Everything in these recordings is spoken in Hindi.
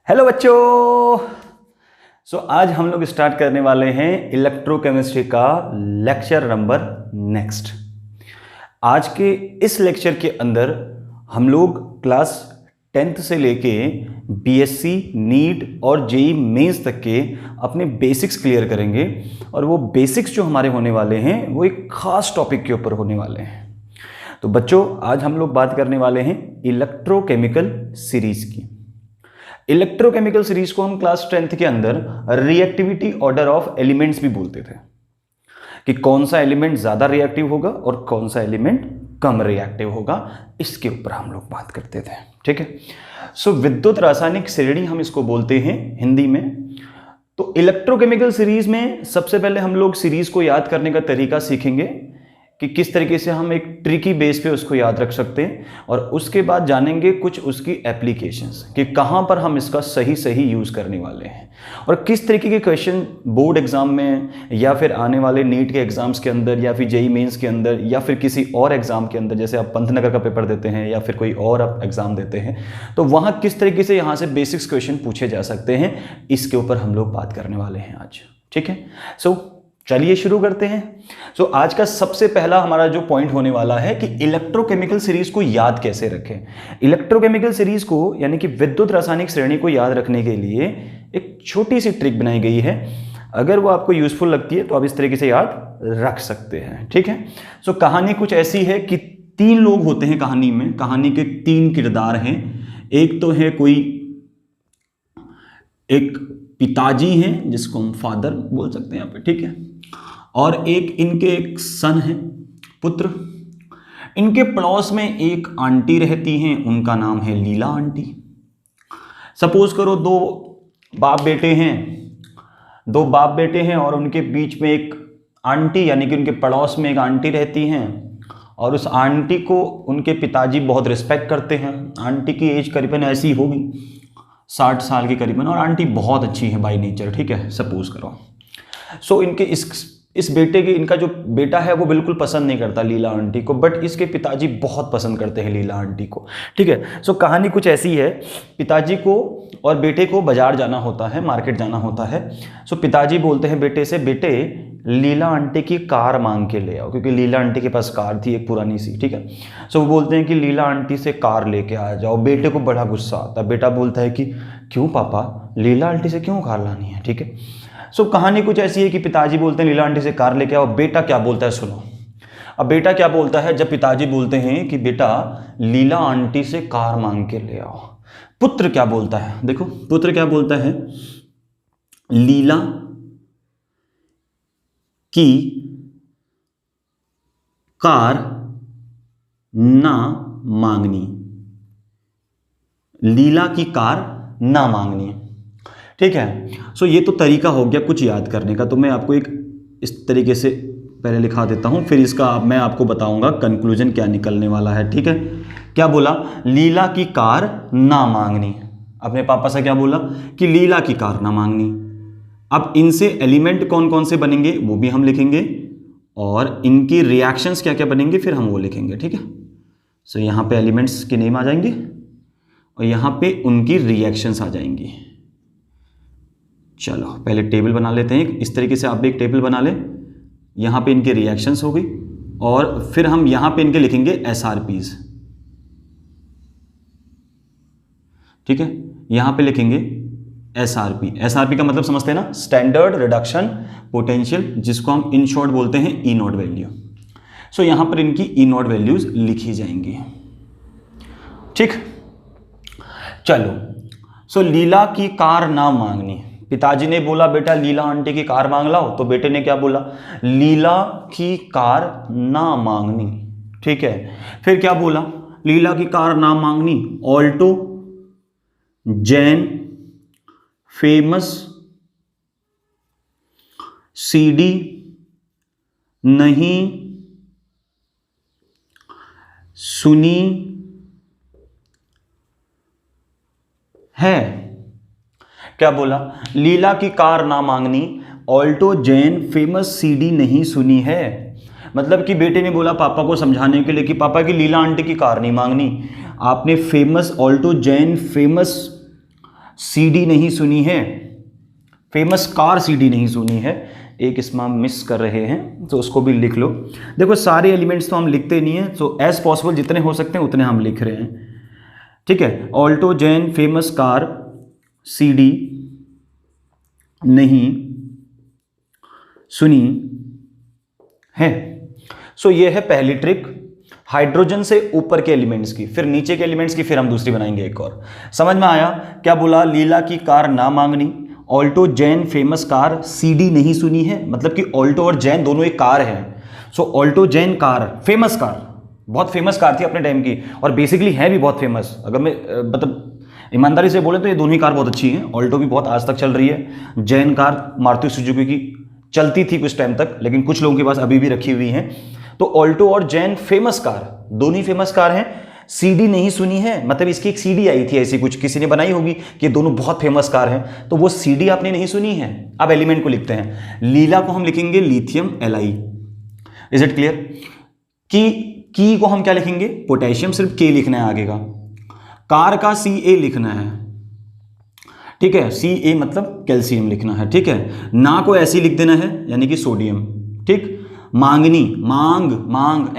हेलो बच्चों। आज हम लोग स्टार्ट करने वाले हैं इलेक्ट्रोकेमिस्ट्री का लेक्चर नंबर नेक्स्ट। आज के इस लेक्चर के अंदर हम लोग क्लास 10th से लेके बीएससी, नीट और जेई मेंस तक के अपने बेसिक्स क्लियर करेंगे। और वो बेसिक्स जो हमारे होने वाले हैं वो एक खास टॉपिक के ऊपर होने वाले हैं। तो बच्चों, आज हम लोग बात करने वाले हैं इलेक्ट्रोकेमिकल सीरीज की। इलेक्ट्रोकेमिकल सीरीज को हम क्लास 10th के अंदर रिएक्टिविटी ऑर्डर ऑफ एलिमेंट्स भी बोलते थे, कि कौन सा एलिमेंट ज्यादा रिएक्टिव होगा और कौन सा एलिमेंट कम रिएक्टिव होगा, इसके ऊपर हम लोग बात करते थे। ठीक है। सो विद्युत रासायनिक श्रेणी हम इसको बोलते हैं हिंदी में। तो इलेक्ट्रोकेमिकल सीरीज में सबसे पहले हम लोग सीरीज को याद करने का तरीका सीखेंगे कि किस तरीके से हम एक ट्रिकी बेस पे उसको याद रख सकते हैं, और उसके बाद जानेंगे कुछ उसकी एप्लीकेशंस कि कहाँ पर हम इसका सही यूज़ करने वाले हैं, और किस तरीके के क्वेश्चन बोर्ड एग्जाम में या फिर आने वाले नीट के एग्जाम्स के अंदर या फिर जेई मेंस के अंदर या फिर किसी और एग्जाम के अंदर, जैसे आप पंतनगर का पेपर देते हैं या फिर कोई और आप एग्जाम देते हैं, तो वहाँ किस तरीके से यहाँ से बेसिक्स क्वेश्चन पूछे जा सकते हैं, इसके ऊपर हम लोग बात करने वाले हैं आज। ठीक है। चलिए शुरू करते हैं। आज का सबसे पहला हमारा जो पॉइंट होने वाला है कि इलेक्ट्रोकेमिकल सीरीज को याद कैसे रखें। इलेक्ट्रोकेमिकल सीरीज को यानी कि विद्युत रासायनिक श्रेणी को याद रखने के लिए एक छोटी सी ट्रिक बनाई गई है। अगर वो आपको यूजफुल लगती है तो आप इस तरीके से याद रख सकते हैं। ठीक है। कहानी कुछ ऐसी है कि 3 लोग होते हैं कहानी में। कहानी के 3 किरदार हैं। एक तो है कोई एक पिताजी हैं जिसको हम फादर बोल सकते हैं यहाँ पे। ठीक है। और इनके एक सन है, पुत्र। इनके पड़ोस में एक आंटी रहती हैं, उनका नाम है लीला आंटी। सपोज करो 2 बाप बेटे हैं और उनके बीच में एक आंटी यानी कि उनके पड़ोस में एक आंटी रहती हैं, और उस आंटी को उनके पिताजी बहुत रिस्पेक्ट करते हैं। आंटी की एज करीबन ऐसी होगी 60 साल की करीबन, और आंटी बहुत अच्छी है बाय नेचर। ठीक है, सपोज करो। इनके इस बेटे के इनका जो बेटा है वो बिल्कुल पसंद नहीं करता लीला आंटी को, बट इसके पिताजी बहुत पसंद करते हैं लीला आंटी को। ठीक है। कहानी कुछ ऐसी है। पिताजी को और बेटे को बाजार जाना होता है, मार्केट जाना होता है। पिताजी बोलते हैं बेटे से, बेटे लीला आंटी की कार मांग के ले आओ, क्योंकि लीला आंटी के पास कार थी एक पुरानी सी। ठीक है। वो बोलते हैं कि लीला आंटी से कार लेके आ जाओ। बेटे को बड़ा गुस्सा आता है। बेटा बोलता है कि क्यों पापा, लीला आंटी से क्यों कार लानी है। ठीक है। कहानी कुछ ऐसी है कि पिताजी बोलते हैं लीला आंटी से कार लेके आओ। बेटा क्या बोलता है सुनो। अब बेटा क्या बोलता है, जब पिताजी बोलते हैं कि बेटा लीला आंटी से कार मांग के ले आओ, पुत्र क्या बोलता है, देखो पुत्र क्या बोलता है, लीला की कार ना मांगनी। लीला की कार ना मांगनी। ठीक है। ये तो तरीका हो गया कुछ याद करने का। तो मैं आपको एक इस तरीके से पहले लिखा देता हूं, फिर इसका मैं आपको बताऊंगा कंक्लूजन क्या निकलने वाला है। ठीक है। क्या बोला, लीला की कार ना मांगनी। अपने पापा से क्या बोला कि लीला की कार ना मांगनी। अब इनसे एलिमेंट कौन कौन से बनेंगे वो भी हम लिखेंगे, और इनकी रिएक्शंस क्या क्या बनेंगे फिर हम वो लिखेंगे। ठीक है। यहां पे एलिमेंट्स के नेम आ जाएंगे और यहां पे उनकी रिएक्शंस आ जाएंगी। चलो पहले टेबल बना लेते हैं। इस तरीके से आप भी एक टेबल बना लें। यहाँ पे इनके रिएक्शंस हो गई, और फिर हम यहाँ पे इनके लिखेंगे एसआरपीज। ठीक है। यहाँ पे लिखेंगे एसआरपी। एसआरपी का मतलब समझते हैं ना, स्टैंडर्ड रिडक्शन पोटेंशियल, जिसको हम इन शॉर्ट बोलते हैं ई नॉट वैल्यू। यहाँ पर इनकी ई नॉट वैल्यूज लिखी जाएंगी। ठीक। चलो लीला की कार ना मांगनी। पिताजी ने बोला बेटा लीला आंटी की कार मांग लाओ, तो बेटे ने क्या बोला, लीला की कार ना मांगनी। ठीक है। फिर क्या बोला, लीला की कार ना मांगनी, ऑल्टो जैन फेमस सीडी नहीं सुनी है। क्या बोला, लीला की कार ना मांगनी, ऑल्टो जैन फेमस सीडी नहीं सुनी है। मतलब कि बेटे ने बोला पापा को समझाने के लिए कि पापा की लीला आंटी की कार नहीं मांगनी, आपने famous Alto Jain famous CD नहीं सुनी है, फेमस कार सीडी नहीं सुनी है, एक इसमें हम मिस कर रहे हैं तो उसको भी लिख लो। देखो सारे एलिमेंट्स तो हम लिखते नहीं हैं, सो एज पॉसिबल जितने हो सकते हैं उतने हम लिख रहे हैं, ठीक है। Alto Jain famous car CD नहीं सुनी है। सो ये है पहली ट्रिक, हाइड्रोजन से ऊपर के एलिमेंट्स की, फिर नीचे के एलिमेंट्स की फिर हम दूसरी बनाएंगे एक और। समझ में आया? क्या बोला? लीला की कार ना मांगनी, Alto Jain famous car CD नहीं सुनी है, मतलब कि ऑल्टो और जैन दोनों एक कार है। सो ऑल्टो जैन कार फेमस कार, बहुत फेमस कार थी अपने टाइम की, और बेसिकली है भी बहुत फेमस। अगर मैं मतलब ईमानदारी से बोले तो ये दोनों ही कार बहुत अच्छी हैं। ऑल्टो भी बहुत आज तक चल रही है, जैन कार मारुति सुजुकी की चलती थी कुछ टाइम तक, लेकिन कुछ लोगों के पास अभी भी रखी हुई हैं। तो ऑल्टो और जैन फेमस कार, दोनों ही फेमस कार हैं। सीडी नहीं सुनी है मतलब इसकी एक सीडी आई थी ऐसी, कुछ किसी ने बनाई होगी कि दोनों बहुत फेमस कार हैं, तो वो सीडी आपने नहीं सुनी है। अब एलिमेंट को लिखते हैं। लीला को हम लिखेंगे lithium Li। Is it clear? की को हम क्या लिखेंगे? पोटेशियम, सिर्फ के लिखना है आगे का। कार का Ca लिखना है, ठीक है, Ca मतलब कैल्शियम लिखना है, ठीक है। ना को ऐसे लिख देना है यानी कि सोडियम, ठीक। मांगनी, मांग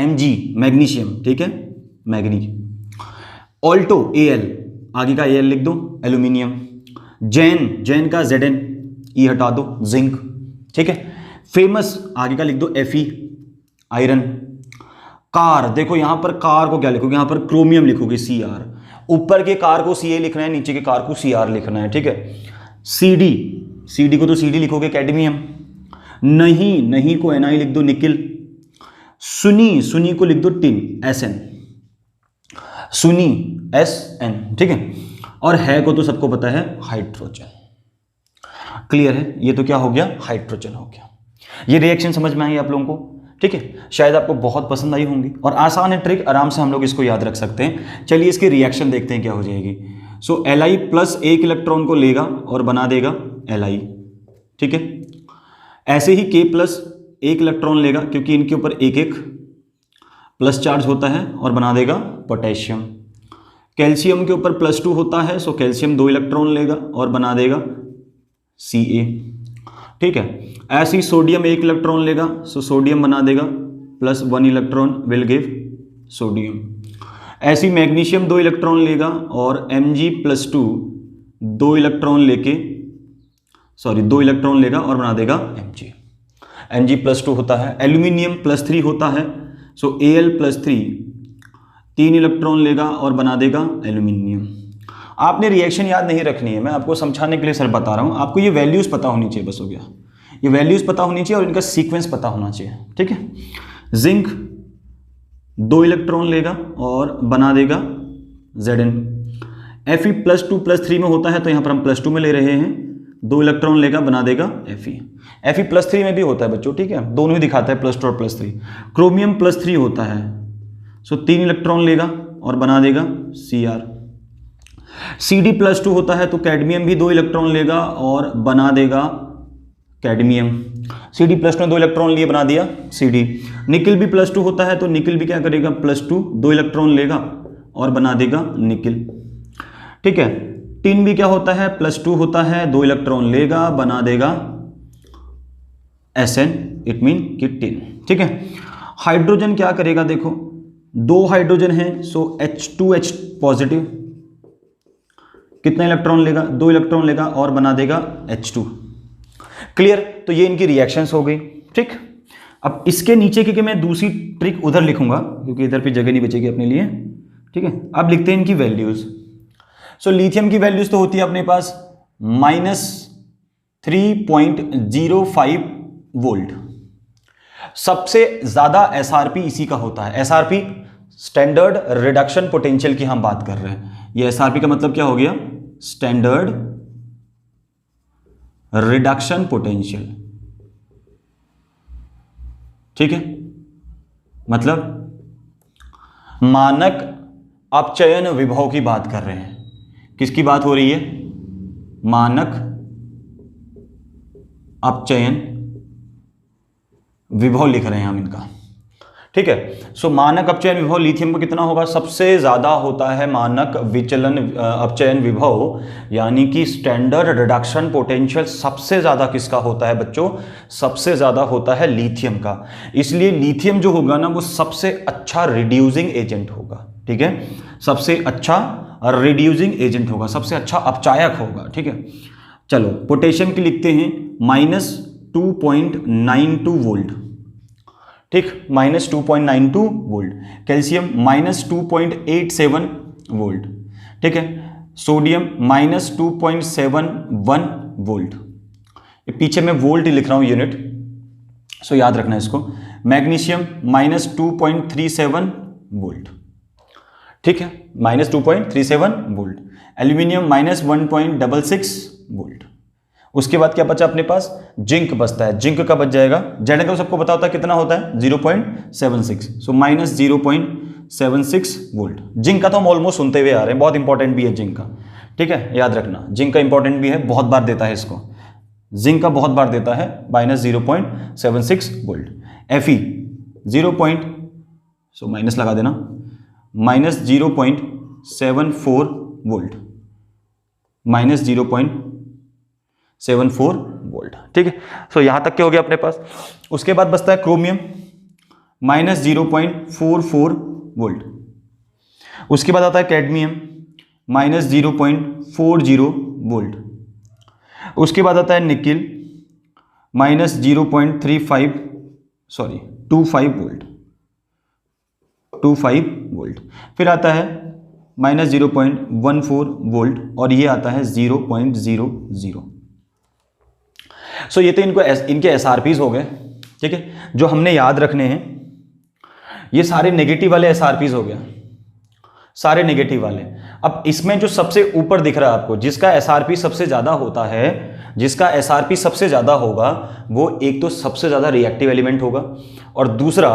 Mg मैग्नीशियम, ठीक है, मैग्नी। ऑल्टो Al, आगे का Al लिख दो, एल्यूमिनियम। जैन का Zn, ई हटा दो, जिंक, ठीक है। फेमस आगे का लिख दो Fe, आयरन। कार, देखो यहां पर कार को क्या लिखोगे? यहां पर क्रोमियम लिखोगे, Cr। ऊपर के कार को Ca लिखना है, नीचे के कार को Cr लिखना है, ठीक है। सीडी को तो Cd लिखोगे, कैडमियम। नहीं को Na लिख दो, निकिल। सुनी को लिख दो, टिन, Sn, सुनी Sn, ठीक है। और है को तो सबको पता है, हाइड्रोजन। क्लियर है? ये तो क्या हो गया? हाइड्रोजन हो गया। ये रिएक्शन समझ में आई आप लोगों को? ठीक है, शायद आपको बहुत पसंद आई होंगी और आसान है ट्रिक, आराम से हम लोग इसको याद रख सकते हैं। चलिए इसकी रिएक्शन देखते हैं क्या हो जाएगी। सो Li प्लस एक इलेक्ट्रॉन को लेगा और बना देगा Li, ठीक है। ऐसे ही K प्लस एक इलेक्ट्रॉन लेगा, क्योंकि इनके ऊपर एक एक प्लस चार्ज होता है, और बना देगा पोटेशियम। कैल्शियम के ऊपर +2 होता है, सो कैल्शियम 2 इलेक्ट्रॉन लेगा और बना देगा Ca, ठीक है। ऐसे ही सोडियम एक इलेक्ट्रॉन लेगा, सो सोडियम बना देगा +1 इलेक्ट्रॉन, विल गिव सोडियम। ऐसे ही मैग्नीशियम 2 इलेक्ट्रॉन लेगा और Mg+2 2 इलेक्ट्रॉन लेगा और बना देगा Mg+2 होता है। एल्यूमिनियम +3 होता है, सो Al+3 3 इलेक्ट्रॉन लेगा और बना देगा एल्यूमिनियम। आपने रिएक्शन याद नहीं रखनी है, मैं आपको समझाने के लिए सर बता रहा हूं। आपको ये वैल्यूज पता होनी चाहिए, बस हो गया। ये वैल्यूज पता होनी चाहिए और इनका सीक्वेंस पता होना चाहिए, ठीक है। जिंक 2 इलेक्ट्रॉन लेगा और बना देगा Zn। Fe+2+3 में होता है, तो यहां पर हम +2 में ले रहे हैं, 2 इलेक्ट्रॉन लेगा, बना देगा Fe। Fe+3 में भी होता है बच्चों, ठीक है, दोनों ही दिखाता है, +2 और +3। क्रोमियम +3 होता है, सो 3 इलेक्ट्रॉन लेगा और बना देगा Cr। Cd+2 होता है, तो कैडमियम भी 2 इलेक्ट्रॉन लेगा और बना देगा कैडमियम। Cd+2 ने 2 इलेक्ट्रॉन लिए, बना दिया Cd। निकिल भी +2 होता है, तो निकिल भी क्या करेगा? +2 2 इलेक्ट्रॉन लेगा और बना देगा निकिल, ठीक है। टिन भी क्या होता है? +2 होता है, 2 इलेक्ट्रॉन लेगा, बना देगा Sn, इट मीन कि टिन, ठीक है। हाइड्रोजन क्या करेगा? देखो 2 हाइड्रोजन है, सो H2H पॉजिटिव, कितना इलेक्ट्रॉन लेगा? 2 इलेक्ट्रॉन लेगा और बना देगा H2। क्लियर? तो ये इनकी रिएक्शंस हो गई, ठीक। अब इसके नीचे की मैं दूसरी ट्रिक उधर लिखूंगा, क्योंकि इधर भी जगह नहीं बचेगी अपने लिए, ठीक है। अब लिखते हैं इनकी वैल्यूज। सो लिथियम की वैल्यूज तो होती है अपने पास -3.05 वोल्ट। सबसे ज्यादा एसआरपी इसी का होता है। एसआरपी स्टैंडर्ड रिडक्शन पोटेंशियल की हम बात कर रहे हैं। ये एसआरपी का मतलब क्या हो गया? स्टैंडर्ड रिडक्शन पोटेंशियल, ठीक है। मतलब मानक अपचयन विभव की बात कर रहे हैं। किसकी बात हो रही है? मानक अपचयन विभव लिख रहे हैं हम इनका, ठीक है। सो मानक अपचयन विभव लिथियम का कितना होगा, सबसे ज्यादा होता है मानक विचलन अपचयन विभव, यानी कि स्टैंडर्ड रिडक्शन पोटेंशियल सबसे ज्यादा किसका होता है बच्चों, सबसे ज्यादा होता है लिथियम का। इसलिए लिथियम जो होगा ना वो सबसे अच्छा रिड्यूसिंग एजेंट होगा, ठीक है, सबसे अच्छा रिड्यूसिंग एजेंट होगा, सबसे अच्छा अपचायक होगा, ठीक है। चलो पोटेशियम की लिखते हैं -2.92 वोल्ट, ठीक, -2.92 वोल्ट। कैल्शियम -2.87 वोल्ट, ठीक है। सोडियम -2.71 वोल्ट, पीछे मैं वोल्ट ही लिख रहा हूं यूनिट, सो याद रखना इसको। मैग्नीशियम -2.37 वोल्ट, ठीक है, -2.37 वोल्ट। Aluminium -1.66 volt. उसके बाद क्या बचा अपने पास, जिंक बचता है। जिंक का बच जाएगा, जेड का सबको पता होता है कितना होता है, 0.76, सो -0.76 वोल्ट। जिंक का तो हम ऑलमोस्ट सुनते हुए आ रहे हैं, बहुत इंपॉर्टेंट भी है जिंक का, ठीक है, याद रखना। जिंक का इंपॉर्टेंट भी है, बहुत बार देता है इसको, जिंक का बहुत बार देता है, -0.76 वोल्ट। Fe 0. सो माइनस लगा देना, -0.74 वोल्ट, -0.74 वोल्ट, ठीक है। सो यहां तक क्या हो गया अपने पास। उसके बाद बचता है क्रोमियम -0.44 वोल्ट। उसके बाद आता है कैडमियम -0.40 वोल्ट। उसके बाद आता है निकिल -0.25 वोल्ट, 25 वोल्ट। फिर आता है -0.14 वोल्ट और ये आता है 0.00। सो ये तो इनके SRPs हो गए, ठीक है, जो हमने याद रखने हैं। ये सारे नेगेटिव वाले SRPs हो गया, सारे नेगेटिव वाले। अब इसमें जो सबसे ऊपर दिख रहा है आपको, जिसका SRP सबसे ज्यादा होता है, जिसका SRP सबसे ज्यादा होगा, वो एक तो सबसे ज्यादा रिएक्टिव एलिमेंट होगा और दूसरा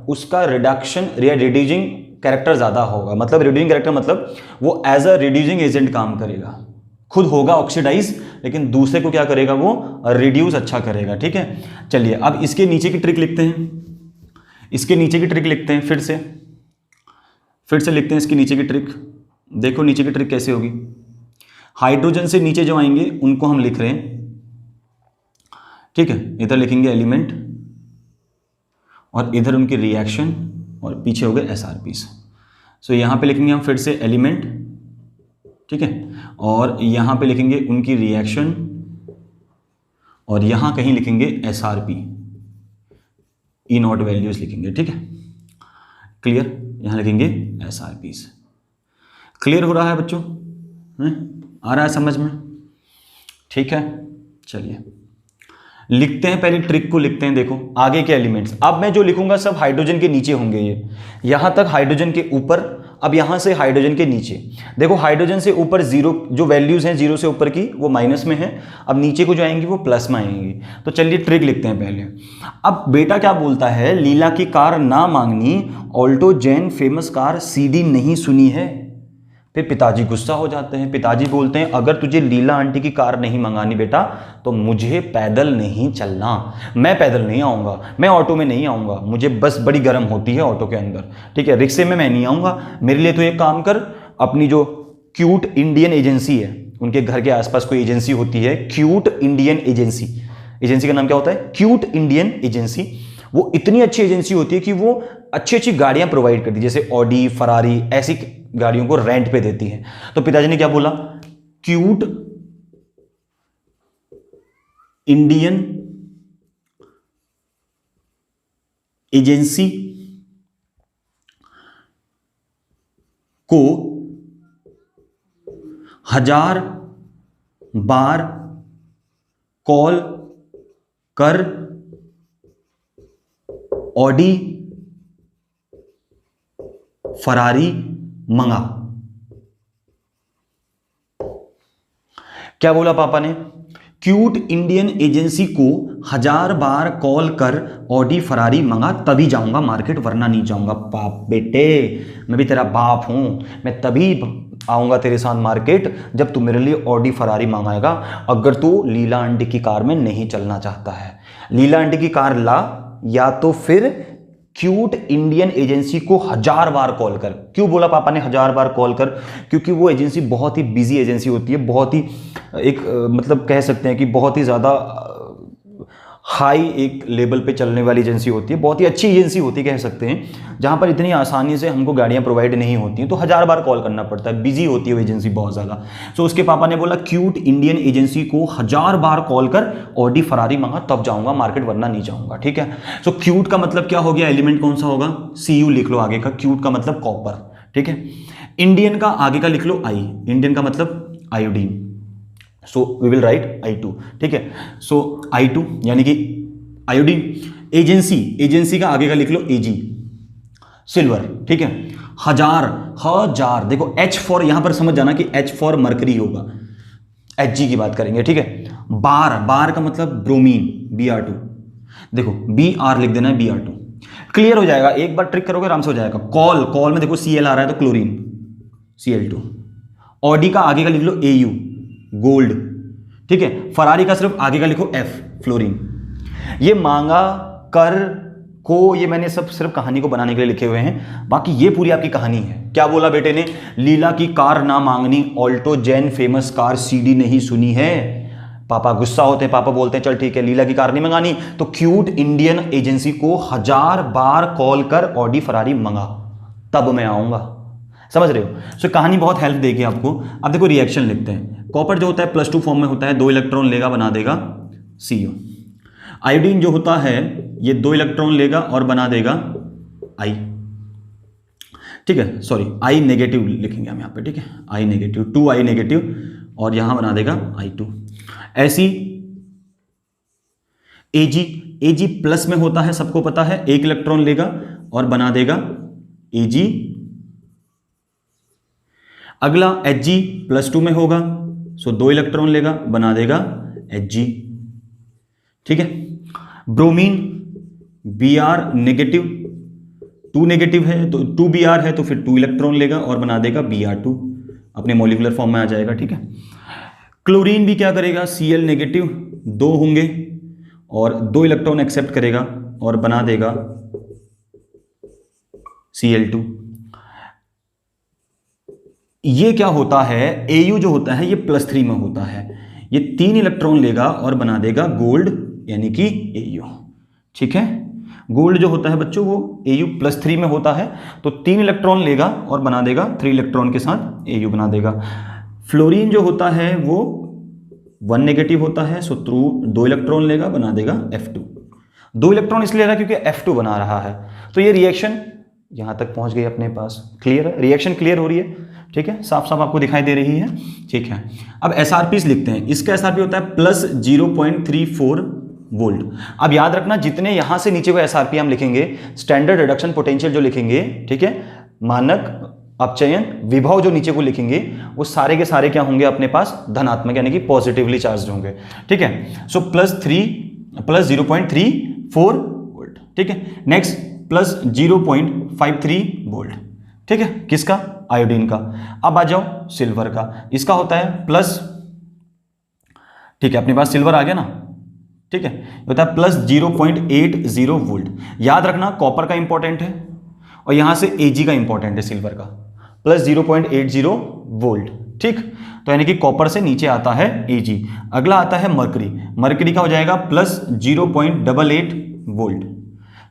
उसका रिडक्शन या रिड्यूसिंग कैरेक्टर ज्यादा होगा। मतलब रिड्यूसिंग कैरेक्टर मतलब वो एज अ रिड्यूसिंग एजेंट काम करेगा, खुद होगा ऑक्सीडाइज, लेकिन दूसरे को क्या करेगा, वो रिड्यूस अच्छा करेगा, ठीक है। चलिए अब इसके नीचे की ट्रिक लिखते हैं, इसके नीचे की ट्रिक लिखते हैं, फिर से लिखते हैं इसके नीचे की ट्रिक। देखो नीचे की ट्रिक कैसे होगी। हाइड्रोजन से नीचे जो आएंगे उनको हम लिख रहे हैं, ठीक है, इधर लिखेंगे एलिमेंट और इधर उनकी रिएक्शन और पीछे हो गए SRPs। सो यहां पे लिखेंगे हम फिर से एलिमेंट, ठीक है, और यहां पे लिखेंगे उनकी रिएक्शन और यहां कहीं लिखेंगे SRP, E नॉट वैल्यूज लिखेंगे, ठीक है, क्लियर। यहां लिखेंगे SRPs। क्लियर हो रहा है बच्चों, आ रहा है समझ में, ठीक है। चलिए लिखते हैं, पहले ट्रिक को लिखते हैं। देखो आगे के एलिमेंट्स, अब मैं जो लिखूंगा सब हाइड्रोजन के नीचे होंगे, ये यहां तक हाइड्रोजन के ऊपर, अब यहां से हाइड्रोजन के नीचे। देखो हाइड्रोजन से ऊपर जीरो जो वैल्यूज हैं, जीरो से ऊपर की वो माइनस में है, अब नीचे को जो आएंगी वो प्लस में आएंगी। तो चलिए ट्रिक लिखते हैं पहले। अब बेटा क्या बोलता है, लीला की कार ना मांगनी, Alto Jain famous car CD नहीं सुनी है। फिर पिताजी गुस्सा हो जाते हैं, पिताजी बोलते हैं अगर तुझे लीला आंटी की कार नहीं मंगानी बेटा तो मुझे पैदल नहीं चलना, मैं पैदल नहीं आऊँगा, मैं ऑटो में नहीं आऊँगा, मुझे बस बड़ी गर्म होती है ऑटो के अंदर, ठीक है, रिक्शे में मैं नहीं आऊँगा, मेरे लिए तो एक काम कर, अपनी जो क्यूट इंडियन एजेंसी है, उनके घर के आसपास कोई एजेंसी होती है क्यूट इंडियन एजेंसी, एजेंसी का नाम क्या होता है, क्यूट इंडियन एजेंसी। वो इतनी अच्छी एजेंसी होती है कि वो अच्छी अच्छी गाड़ियां प्रोवाइड करती है, जैसे ऑडी, फरारी, ऐसी गाड़ियों को रेंट पे देती है। तो पिताजी ने क्या बोला, क्यूट इंडियन एजेंसी को 1000 बार कॉल कर ऑडी, फरारी मंगा। क्या बोला पापा ने, क्यूट इंडियन एजेंसी को 1000 बार कॉल कर ऑडी फरारी मंगा, तभी जाऊंगा मार्केट वरना नहीं जाऊंगा। बाप बेटे मैं भी तेरा बाप हूं, मैं तभी आऊंगा तेरे साथ मार्केट जब तू मेरे लिए ऑडी फरारी मंगाएगा। अगर तू लीला आंटी की कार में नहीं चलना चाहता है, लीला आंटी की कार ला, या तो फिर क्यूट इंडियन एजेंसी को 1000 बार कॉल कर। क्यों बोला पापा ने 1000 बार कॉल कर? क्योंकि वो एजेंसी बहुत ही बिजी एजेंसी होती है, बहुत ही मतलब कह सकते हैं कि बहुत ही ज़्यादा हाई एक लेवल पे चलने वाली एजेंसी होती है, बहुत ही अच्छी एजेंसी होती है कह सकते हैं, जहाँ पर इतनी आसानी से हमको गाड़ियाँ प्रोवाइड नहीं होती हैं, तो 1000 बार कॉल करना पड़ता है, बिजी होती है वो एजेंसी बहुत ज़्यादा। सो उसके पापा ने बोला क्यूट इंडियन एजेंसी को 1000 बार कॉल कर, ऑडी फरारी मंगा तब जाऊँगा मार्केट, वरना नहीं जाऊँगा। ठीक है। सो क्यूट का मतलब क्या हो गया? एलिमेंट कौन सा होगा? CU लिख लो आगे का। क्यूट का मतलब कॉपर। ठीक है। इंडियन का आगे का लिख लो I। इंडियन का मतलब iodine. So we will write I2। ठीक है। सो I2 यानी कि आयोडीन। एजेंसी का आगे का लिख लो AG, सिल्वर। ठीक है। 1000 देखो H फॉर, यहां पर समझ जाना कि H फॉर मरकरी होगा, Hg की बात करेंगे। ठीक है। बार का मतलब ब्रोमीन, Br2। देखो Br लिख देना है, Br2। क्लियर हो जाएगा, एक बार ट्रिक करोगे आराम से हो जाएगा। कॉल में देखो Cl आ रहा है तो क्लोरीन, Cl2। ऑडी का आगे का लिख लो Au, गोल्ड। ठीक है। फरारी का सिर्फ आगे का लिखो F, फ्लोरीन। ये मांगा कर को, ये मैंने सब सिर्फ कहानी को बनाने के लिए लिखे हुए हैं, बाकी ये पूरी आपकी कहानी है। क्या बोला बेटे ने? लीला की कार ना मांगनी, Alto Jain famous car CD नहीं सुनी है। पापा गुस्सा होते हैं, पापा बोलते हैं चल ठीक है लीला की कार नहीं मंगानी, तो क्यूट इंडियन एजेंसी को 1000 बार कॉल कर, ऑडी फरारी मंगा तब मैं आऊंगा। समझ रहे हो? सो कहानी बहुत हेल्प देगी आपको। अब देखो रिएक्शन लिखते हैं। कॉपर जो होता है +2 फॉर्म में होता है, 2 इलेक्ट्रॉन लेगा, बना देगा CO। आयोडीन जो होता है ये 2 इलेक्ट्रॉन लेगा और बना देगा I। ठीक है, सॉरी I नेगेटिव लिखेंगे हम यहाँ पे। ठीक है, I नेगेटिव, 2I नेगेटिव, और यहां बना देगा I2। ऐसी AG प्लस में होता है, सबको पता है, 1 इलेक्ट्रॉन लेगा और बना देगा AG। अगला Hg +2 में होगा, सो 2 इलेक्ट्रॉन लेगा, बना देगा Hg। ठीक है। ब्रोमीन Br नेगेटिव, 2 नेगेटिव है तो 2Br है तो फिर 2 इलेक्ट्रॉन लेगा और बना देगा Br2, अपने मॉलिक्यूलर फॉर्म में आ जाएगा। ठीक है। क्लोरीन भी क्या करेगा? Cl नेगेटिव, 2 होंगे और 2 इलेक्ट्रॉन एक्सेप्ट करेगा और बना देगा Cl2। ये क्या होता है? Au जो होता है ये +3 में होता है, ये 3 इलेक्ट्रॉन लेगा और बना देगा गोल्ड, यानी कि Au। ठीक है। गोल्ड जो होता है बच्चों वो Au +3 में होता है, तो 3 इलेक्ट्रॉन लेगा और बना देगा 3 इलेक्ट्रॉन के साथ Au बना देगा। फ्लोरीन जो होता है वो 1 नेगेटिव होता है, सो 2 इलेक्ट्रॉन लेगा, बना देगा F2। 2 इलेक्ट्रॉन इसलिए ले रहा है क्योंकि F2 बना रहा है। तो ये रिएक्शन यहां तक पहुंच गई अपने पास। क्लियर है? रिएक्शन क्लियर हो रही है? ठीक है, साफ साफ आपको दिखाई दे रही है। ठीक है। अब SRPs लिखते हैं। इसका SRP होता है +0.34 वोल्ट। अब याद रखना जितने यहां से नीचे को SRP हम लिखेंगे, स्टैंडर्ड रिडक्शन पोटेंशियल जो लिखेंगे, ठीक है, मानक अपचयन विभव जो नीचे को लिखेंगे, वो सारे के सारे क्या होंगे अपने पास? धनात्मक, यानी कि पॉजिटिवली चार्ज होंगे। ठीक है। सो +0.34 वोल्ट। ठीक है। Next +0.53 volt. ठीक है, किसका? आयोडीन का। अब आ जाओ सिल्वर का। इसका होता है प्लस, ठीक है, अपने पास सिल्वर आ गया ना। ठीक है, होता है +0.80 वोल्ट। याद रखना कॉपर का इंपॉर्टेंट है और यहां से Ag का इंपॉर्टेंट है सिल्वर का, +0.80 वोल्ट। ठीक, तो यानी कि कॉपर से नीचे आता है Ag। अगला आता है मरकरी। मरकरी का हो जाएगा +0.88 वोल्ट।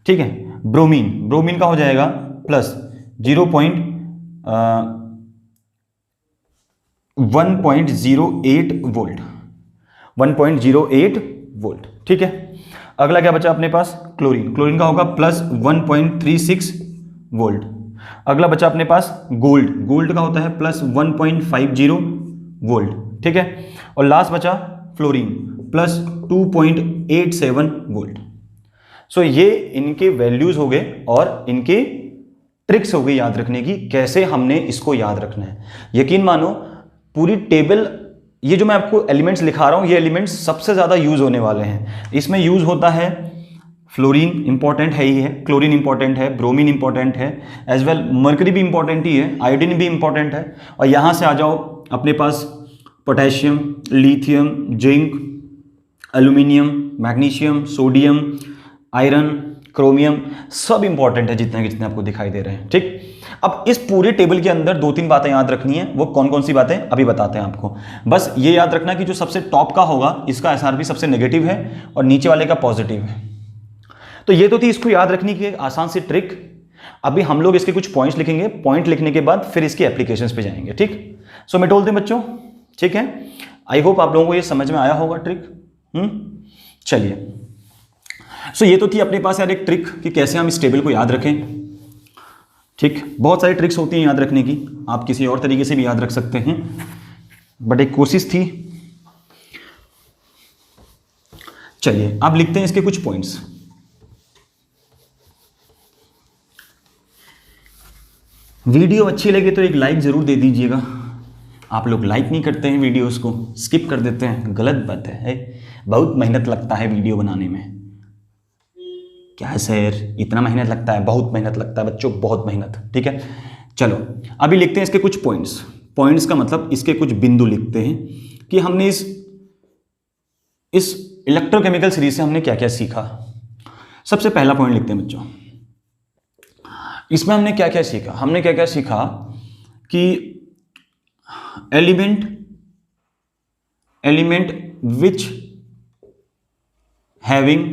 ठीक है। ब्रोमीन का हो जाएगा +1.08 वोल्ट, 1.08 वोल्ट। ठीक है। अगला क्या बचा अपने पास? क्लोरीन का होगा +1.36 वोल्ट। अगला बचा अपने पास गोल्ड का होता है +1.50 वोल्ट। ठीक है। और लास्ट बचा फ्लोरीन +2.87 वोल्ट। सो ये इनके वैल्यूज हो गए और इनके ट्रिक्स हो गई याद रखने की, कैसे हमने इसको याद रखना है। यकीन मानो पूरी टेबल, ये जो मैं आपको एलिमेंट्स लिखा रहा हूं, ये एलिमेंट्स सबसे ज्यादा यूज होने वाले हैं। इसमें यूज होता है फ्लोरीन, इंपॉर्टेंट है ही है, क्लोरीन इंपॉर्टेंट है, ब्रोमीन इंपॉर्टेंट है, एज वेल मरकरी भी इंपॉर्टेंट ही है, आयोडीन भी इंपॉर्टेंट है। और यहां से आ जाओ अपने पास potassium, lithium, zinc, aluminium, magnesium, sodium, iron, chromium, सब इंपॉर्टेंट है जितने जितने आपको दिखाई दे रहे हैं। ठीक, अब इस पूरे टेबल के अंदर 2-3 बातें याद रखनी है। वो कौन कौन सी बातें अभी बताते हैं आपको। बस ये याद रखना कि जो सबसे टॉप का होगा इसका एसआरपी सबसे नेगेटिव है और नीचे वाले का पॉजिटिव है। तो ये तो थी इसको याद रखने की एक आसान सी ट्रिक। अभी हम लोग इसके कुछ पॉइंट्स लिखेंगे, पॉइंट लिखने के बाद फिर इसकी एप्लीकेशंस पे जाएंगे। ठीक, सो मैं बोलते हैं बच्चों, ठीक है, आई होप आप लोगों को ये समझ में आया होगा ट्रिक। चलिए, सो ये तो थी अपने पास यार एक ट्रिक कि कैसे हम इस टेबल को याद रखें। ठीक, बहुत सारी ट्रिक्स होती हैं याद रखने की, आप किसी और तरीके से भी याद रख सकते हैं, बट एक कोशिश थी। चलिए अब लिखते हैं इसके कुछ पॉइंट्स। वीडियो अच्छी लगे तो एक लाइक जरूर दे दीजिएगा। आप लोग लाइक नहीं करते हैं, वीडियोस को स्किप कर देते हैं, गलत बात है। बहुत मेहनत लगता है वीडियो बनाने में। क्या है सर, इतना मेहनत लगता है? बहुत मेहनत लगता है बच्चों, बहुत मेहनत। ठीक है, चलो अभी लिखते हैं इसके कुछ पॉइंट्स। पॉइंट्स का मतलब इसके कुछ बिंदु लिखते हैं कि हमने इस इलेक्ट्रोकेमिकल सीरीज से हमने क्या क्या सीखा। सबसे पहला पॉइंट लिखते हैं बच्चों, इसमें हमने क्या क्या सीखा। हमने क्या क्या सीखा कि element which having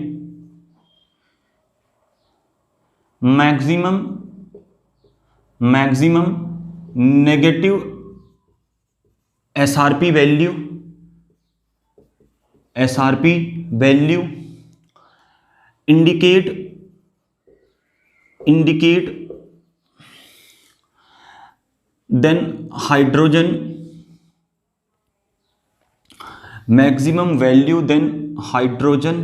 maximum negative SRP value indicate then hydrogen maximum value then hydrogen।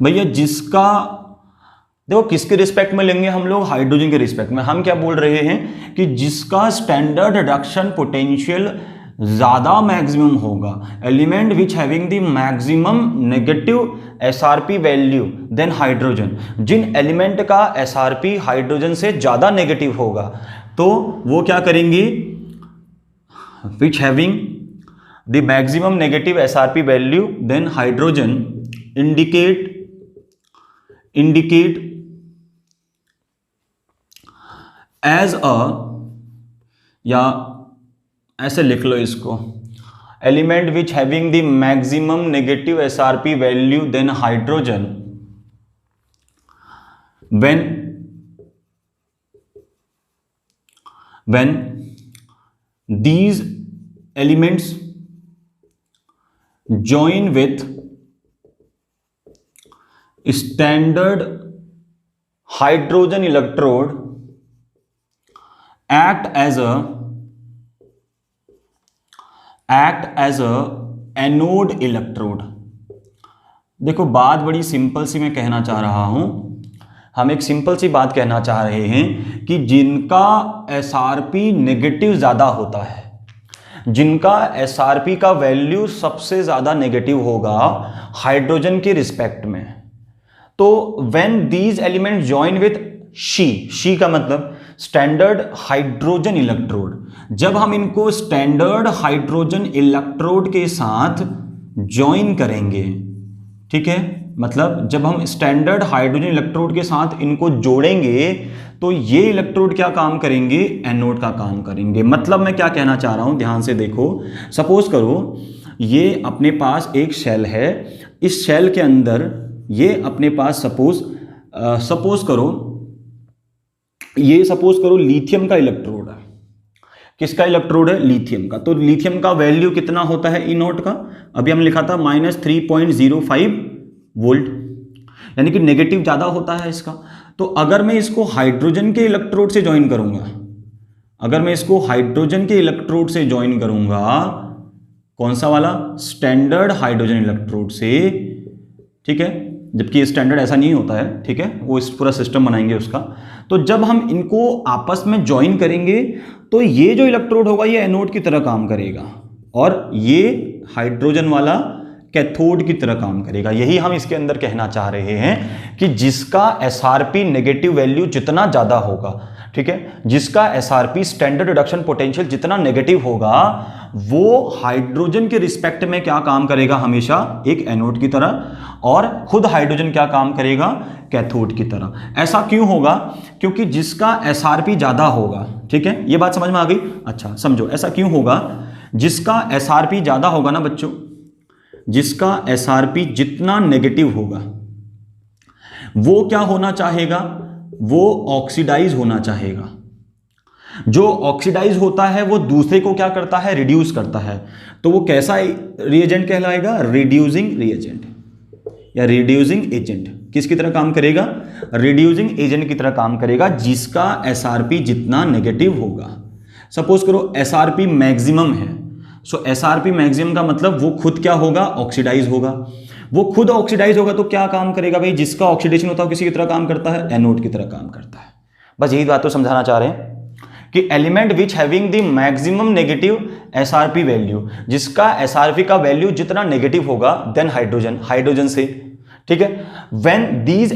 भैया जिसका देखो किसके रिस्पेक्ट में लेंगे हम लोग, हाइड्रोजन के रिस्पेक्ट में। हम क्या बोल रहे हैं कि जिसका स्टैंडर्ड रिडक्शन पोटेंशियल ज्यादा मैक्सिमम होगा, element which having the maximum negative SRP value than hydrogen. जिन एलिमेंट का एसआरपी हाइड्रोजन से ज्यादा नेगेटिव होगा तो वो क्या करेंगे, which having the maximum negative SRP value than hydrogen indicate as a, या ऐसे लिख लो इसको, element which having the maximum negative SRP value than hydrogen when these elements join with standard hydrogen electrode act as a anode electrode. देखो बात बड़ी सिंपल सी मैं कहना चाह रहा हूं, हम एक सिंपल सी बात कहना चाह रहे हैं कि जिनका एसआरपी नेगेटिव ज्यादा होता है, जिनका एसआरपी का वैल्यू सबसे ज्यादा नेगेटिव होगा हाइड्रोजन के रिस्पेक्ट में, तो when these element join with she का मतलब स्टैंडर्ड हाइड्रोजन इलेक्ट्रोड, जब हम इनको स्टैंडर्ड हाइड्रोजन इलेक्ट्रोड के साथ ज्वाइन करेंगे, ठीक है, मतलब जब हम स्टैंडर्ड हाइड्रोजन इलेक्ट्रोड के साथ इनको जोड़ेंगे तो ये इलेक्ट्रोड क्या काम करेंगे, एनोड का काम करेंगे। मतलब मैं क्या कहना चाह रहा हूं, ध्यान से देखो। सपोज करो ये अपने पास एक शेल है, इस शेल के अंदर ये अपने पास सपोज करो लिथियम का इलेक्ट्रोड है। किसका इलेक्ट्रोड है, लिथियम का। तो लिथियम का वैल्यू कितना होता है ई नॉट का, अभी हमने लिखा था -3.05 वोल्ट, यानी कि नेगेटिव ज्यादा होता है इसका। तो अगर मैं इसको हाइड्रोजन के इलेक्ट्रोड से ज्वाइन करूंगा, कौन सा वाला, स्टैंडर्ड हाइड्रोजन इलेक्ट्रोड से, ठीक है, जबकि ये स्टैंडर्ड ऐसा नहीं होता है, ठीक है, वो इस पूरा सिस्टम बनाएंगे उसका। तो जब हम इनको आपस में ज्वाइन करेंगे तो ये जो इलेक्ट्रोड होगा ये एनोड की तरह काम करेगा और ये हाइड्रोजन वाला कैथोड की तरह काम करेगा। यही हम इसके अंदर कहना चाह रहे हैं कि जिसका एसआरपी नेगेटिव वैल्यू जितना ज्यादा होगा, ठीक है, जिसका एसआरपी स्टैंडर्ड रिडक्शन पोटेंशियल जितना नेगेटिव होगा, वो हाइड्रोजन के रिस्पेक्ट में क्या काम करेगा, हमेशा एक एनोड की तरह, और खुद हाइड्रोजन क्या काम करेगा, कैथोड की तरह। ऐसा क्यों होगा? क्योंकि जिसका एसआरपी ज्यादा होगा, ठीक है, ये बात समझ में आ गई? अच्छा समझो, ऐसा क्यों होगा? जिसका एसआरपी ज्यादा होगा ना बच्चों, जिसका एसआरपी जितना नेगेटिव होगा, वो क्या होना चाहेगा, वो ऑक्सीडाइज होना चाहेगा। जो ऑक्सीडाइज होता है वो दूसरे को क्या करता है, रिड्यूस करता है। तो वो कैसा रिएजेंट कहलाएगा, रिड्यूसिंग रिएजेंट या रिड्यूसिंग एजेंट। किसकी तरह काम करेगा, रिड्यूसिंग एजेंट की तरह काम करेगा, जिसका एसआरपी जितना नेगेटिव होगा। सपोज करो एसआरपी मैक्सिमम है, सो एसआरपी मैक्सिमम का मतलब वो खुद क्या होगा, ऑक्सीडाइज होगा। वो खुद ऑक्सीडाइज होगा तो क्या काम करेगा भाई, जिसका ऑक्सीडेशन होता है किसी की तरह काम करता है, एनोड की तरह काम करता है। बस यही बात तो समझाना चाह रहे हैं कि element which having the maximum negative SRP value, जिसका एसआरपी का वैल्यू जितना नेगेटिव होगा देन हाइड्रोजन, हाइड्रोजन से, ठीक है। When these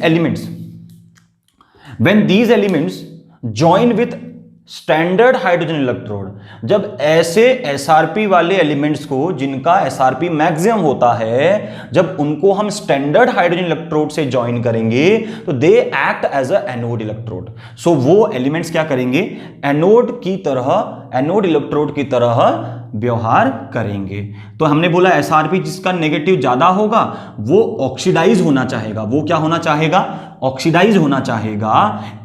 elements join with standard hydrogen electrode, जब ऐसे एसआरपी वाले एलिमेंट्स को जिनका एसआरपी मैक्सिमम होता है, जब उनको हम स्टैंडर्ड हाइड्रोजन इलेक्ट्रोड से ज्वाइन करेंगे तो they act as a anode electrode. So वो एलिमेंट्स क्या करेंगे, एनोड की तरह, एनोड इलेक्ट्रोड की तरह व्यवहार करेंगे। तो हमने बोला एसआरपी जिसका नेगेटिव ज्यादा होगा वो ऑक्सीडाइज होना चाहेगा। वो क्या होना चाहेगा, ऑक्सीडाइज होना चाहेगा।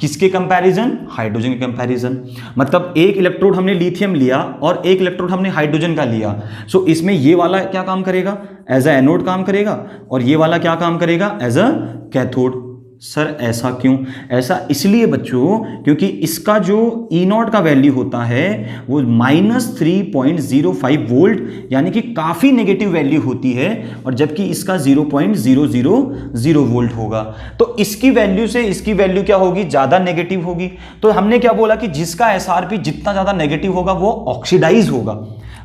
किसके कंपैरिजन, हाइड्रोजन के कंपैरिजन। मतलब एक इलेक्ट्रोड हमने लिथियम लिया और एक इलेक्ट्रोड हमने हाइड्रोजन का लिया, सो इसमें ये वाला क्या काम करेगा, एज अ एनोड काम करेगा, और ये वाला क्या काम करेगा, एज अ कैथोड। सर ऐसा क्यों? ऐसा इसलिए बच्चों क्योंकि इसका जो ई नॉट का वैल्यू होता है वो -3.05 वोल्ट, यानी कि काफी नेगेटिव वैल्यू होती है, और जबकि इसका 0.000 वोल्ट होगा। तो इसकी वैल्यू से इसकी वैल्यू क्या होगी, ज्यादा नेगेटिव होगी। तो हमने क्या बोला कि जिसका एसआरपी जितना ज्यादा नेगेटिव होगा वो ऑक्सीडाइज होगा।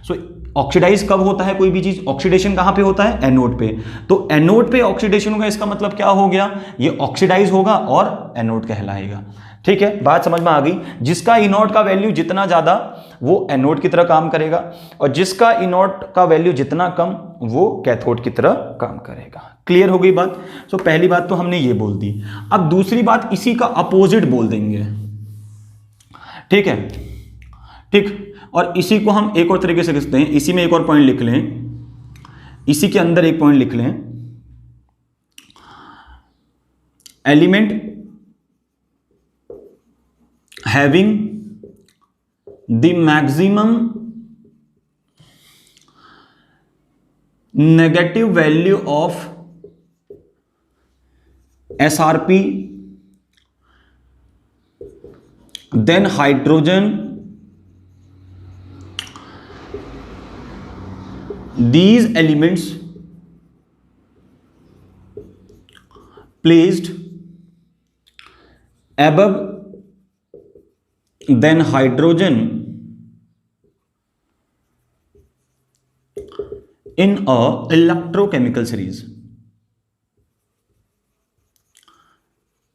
सो ऑक्सीडाइज कब होता है कोई भी चीज, ऑक्सीडेशन कहां पे होता है, एनोड पे। तो एनोड पे ऑक्सीडेशन होगा, इसका मतलब क्या हो गया, ये ऑक्सीडाइज होगा और एनोड कहलाएगा। ठीक है, बात समझ में आ गई। जिसका इनोड का वैल्यू जितना ज्यादा वो एनोड की तरह काम करेगा, और जिसका इनोड का वैल्यू जितना कम वो कैथोड की तरह काम करेगा। क्लियर हो गई बात? तो पहली बात तो हमने ये बोल दी। अब दूसरी बात इसी का अपोजिट बोल देंगे, ठीक है, ठीक। और इसी को हम एक और तरीके से लिखते हैं, इसी में एक और पॉइंट लिख लें, इसी के अंदर एक पॉइंट लिख लें, element having the maximum negative value of SRP than hydrogen, these elements placed above than hydrogen in a electrochemical series।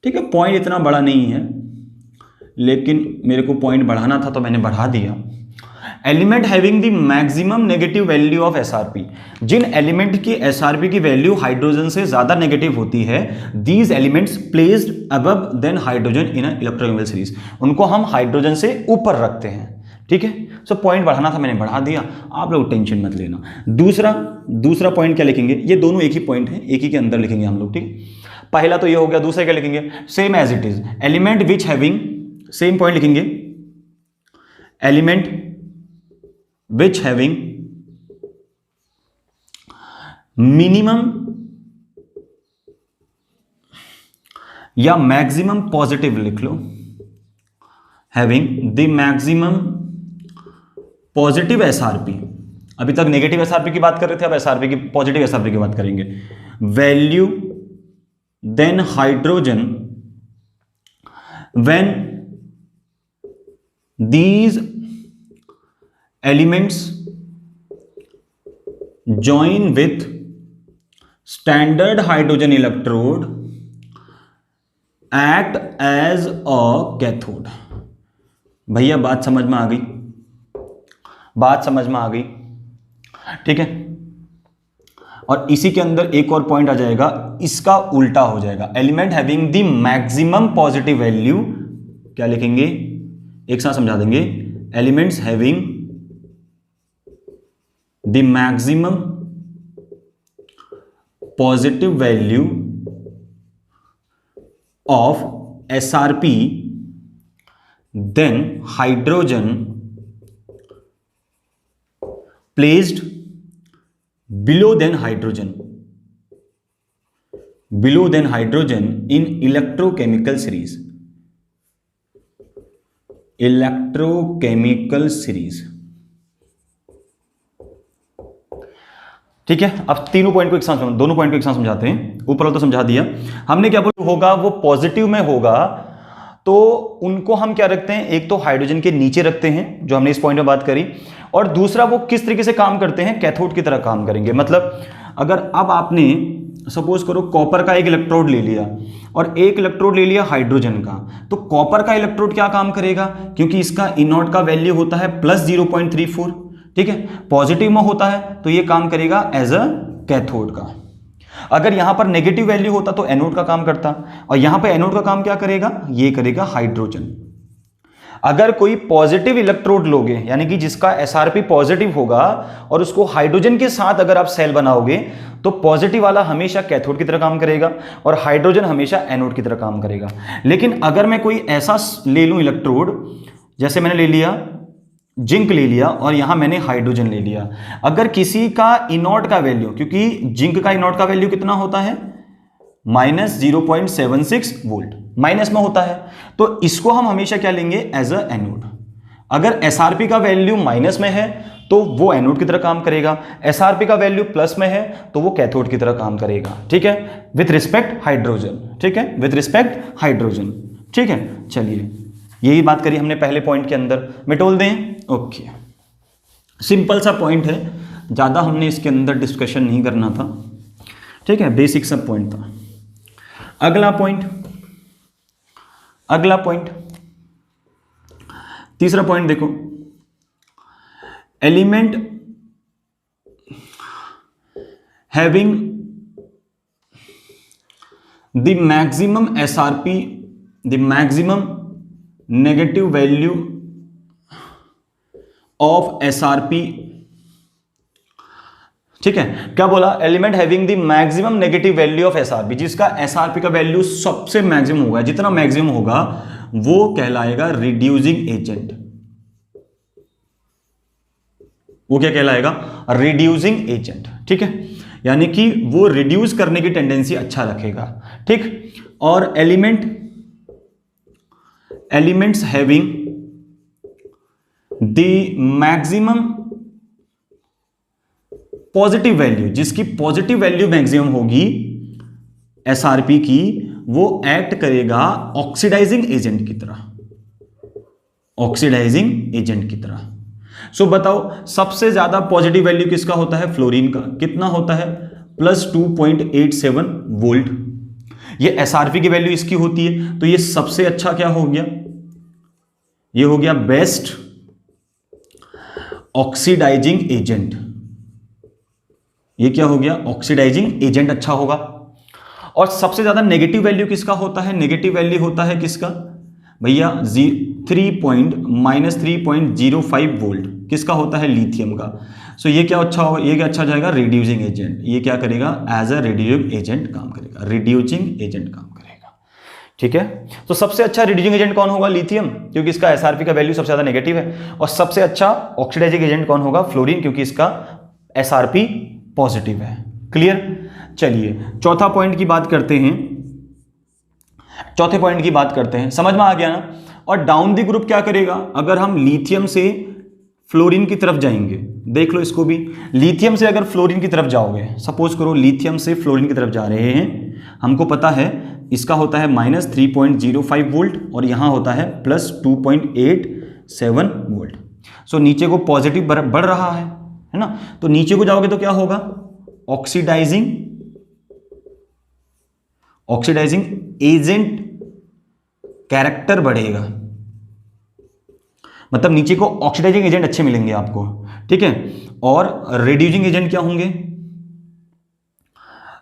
ठीक है, पॉइंट इतना बड़ा नहीं है, लेकिन मेरे को पॉइंट बढ़ाना था तो मैंने बढ़ा दिया। Element having the maximum negative value of SRP, जिन एलिमेंट की एसआरपी की वैल्यू हाइड्रोजन से ज्यादा नेगेटिव होती है, these elements placed above than hydrogen in electrochemical series, उनको हम हाइड्रोजन से ऊपर रखते हैं। ठीक है, सो पॉइंट बढ़ाना था मैंने बढ़ा दिया, आप लोग टेंशन मत लेना। दूसरा पॉइंट क्या लिखेंगे, ये दोनों एक ही पॉइंट है, एक ही के अंदर लिखेंगे हम लोग। ठीक, पहला तो ये हो गया। दूसरा क्या लिखेंगे, same as it is, element which having, same point लिखेंगे, एलिमेंट which having minimum या मैक्सिमम, पॉजिटिव लिख लो, having the maximum positive SRP. अभी तक नेगेटिव एसआरपी की बात कर रहे थे, अब एसआरपी की, पॉजिटिव एसआरपी की बात करेंगे। Value than hydrogen when these elements join with standard hydrogen electrode act as a cathode. भैया बात समझ में आ गई, बात समझ में आ गई, ठीक है। और इसी के अंदर एक और पॉइंट आ जाएगा, इसका उल्टा हो जाएगा, element having the maximum positive value, क्या लिखेंगे, एक साथ समझा देंगे, elements having the maximum positive value of SRP then hydrogen placed below than hydrogen in electrochemical series, electrochemical series, ठीक है। अब तीनों पॉइंट को एक साथ, दोनों पॉइंट को एक साथ समझाते हैं। ऊपर वाला तो समझा दिया हमने, क्या बोल होगा, वो पॉजिटिव में होगा तो उनको हम क्या रखते हैं, एक तो हाइड्रोजन के नीचे रखते हैं जो हमने इस पॉइंट में बात करी, और दूसरा वो किस तरीके से काम करते हैं, कैथोड की तरह काम करेंगे। मतलब अगर अब आपने सपोज करो कॉपर का एक इलेक्ट्रोड ले लिया और एक इलेक्ट्रोड ले लिया हाइड्रोजन का, तो कॉपर का इलेक्ट्रोड क्या काम करेगा, क्योंकि इसका E0 का वैल्यू होता है +0.34, ठीक है, पॉजिटिव में होता है तो ये काम करेगा एज अ कैथोड का। अगर यहां पर नेगेटिव वैल्यू होता तो एनोड का काम करता, और यहां पे एनोड का काम क्या करेगा, ये करेगा हाइड्रोजन। अगर कोई पॉजिटिव इलेक्ट्रोड लोगे, यानी कि जिसका SRP पॉजिटिव होगा, और उसको हाइड्रोजन के साथ अगर आप सेल बनाओगे, तो पॉजिटिव वाला हमेशा कैथोड की तरह काम करेगा और हाइड्रोजन हमेशा एनोड की तरह काम करेगा। लेकिन अगर मैं कोई ऐसा ले लूं इलेक्ट्रोड, जैसे मैंने ले लिया जिंक ले लिया और यहां मैंने हाइड्रोजन ले लिया, अगर किसी का E0 का वैल्यू, क्योंकि जिंक का E0 का वैल्यू कितना होता है, -0.76 वोल्ट, माइनस में होता है, तो इसको हम हमेशा क्या लेंगे, एज अ एनोड। अगर SRP का वैल्यू माइनस में है तो वो एनोड की तरह काम करेगा, SRP का वैल्यू प्लस में है तो वो कैथोड की तरह काम करेगा, ठीक है, विथ रिस्पेक्ट हाइड्रोजन, ठीक है, विथ रिस्पेक्ट हाइड्रोजन, ठीक है। चलिए यही बात करी हमने पहले पॉइंट के अंदर, मिटोल दें, ओके। सिंपल सा पॉइंट है, ज़्यादा हमने इसके अंदर डिस्कशन नहीं करना था, ठीक है, बेसिक सा पॉइंट था। अगला पॉइंट, अगला पॉइंट, तीसरा पॉइंट देखो, element having the maximum SRP, the maximum negative value of SRP, ठीक है, क्या बोला, element having the maximum negative value of SRP, जिसका SRP का वैल्यू सबसे मैक्सिमम होगा, जितना मैक्सिमम होगा वो कहलाएगा रिड्यूसिंग एजेंट। वो क्या कहलाएगा, रिड्यूसिंग एजेंट, ठीक है, यानी कि वो रिड्यूस करने की टेंडेंसी अच्छा रखेगा, ठीक। और elements having the maximum positive value, जिसकी पॉजिटिव वैल्यू मैक्सिमम होगी SRP की, वो एक्ट करेगा ऑक्सीडाइजिंग एजेंट की तरह, ऑक्सीडाइजिंग एजेंट की तरह। सो बताओ सबसे ज्यादा पॉजिटिव वैल्यू किसका होता है, फ्लोरीन का, कितना होता है, +2.87 वोल्ट। ये SRP की वैल्यू इसकी होती है, तो ये सबसे अच्छा क्या हो गया, ये हो गया बेस्ट ऑक्सीडाइजिंग एजेंट। ये क्या हो गया, ऑक्सीडाइजिंग एजेंट अच्छा होगा। और सबसे ज्यादा नेगेटिव वैल्यू किसका होता है, नेगेटिव वैल्यू होता है किसका भैया, -3.05 वोल्ट, किसका होता है, लिथियम का। सो ये क्या अच्छा होगा, ये क्या अच्छा जाएगा, रिड्यूसिंग एजेंट। ये क्या करेगा, एज अ रिड्यूसिंग एजेंट काम करेगा, रिड्यूसिंग एजेंट काम करेगा, ठीक है। तो सबसे अच्छा रिड्यूसिंग एजेंट कौन होगा, लिथियम, क्योंकि इसका SRP का वैल्यू सबसे ज्यादा नेगेटिव है। और सबसे अच्छा ऑक्सीडाइजिंग एजेंट कौन होगा, फ्लोरीन, क्योंकि इसका SRP पॉजिटिव है। क्लियर। चलिए चौथा पॉइंट की बात करते हैं, चौथे पॉइंट की बात करते हैं, समझ में आ गया ना। और डाउन द ग्रुप क्या करेगा, अगर हम लिथियम से फ्लोरीन की तरफ जाएंगे, देख लो इसको भी, लिथियम से अगर फ्लोरीन की तरफ जाओगे, सपोज करो लिथियम से फ्लोरीन की तरफ जा रहे हैं, हमको पता है इसका होता है -3.05 वोल्ट और यहां होता है +2.87 वोल्ट। सो नीचे को पॉजिटिव बढ़ रहा है ना, तो नीचे को जाओगे तो क्या होगा, ऑक्सीडाइजिंग ऑक्सीडाइजिंग एजेंट कैरेक्टर बढ़ेगा, मतलब नीचे को ऑक्सीडाइजिंग एजेंट अच्छे मिलेंगे आपको, ठीक है। और रिड्यूसिंग एजेंट क्या होंगे,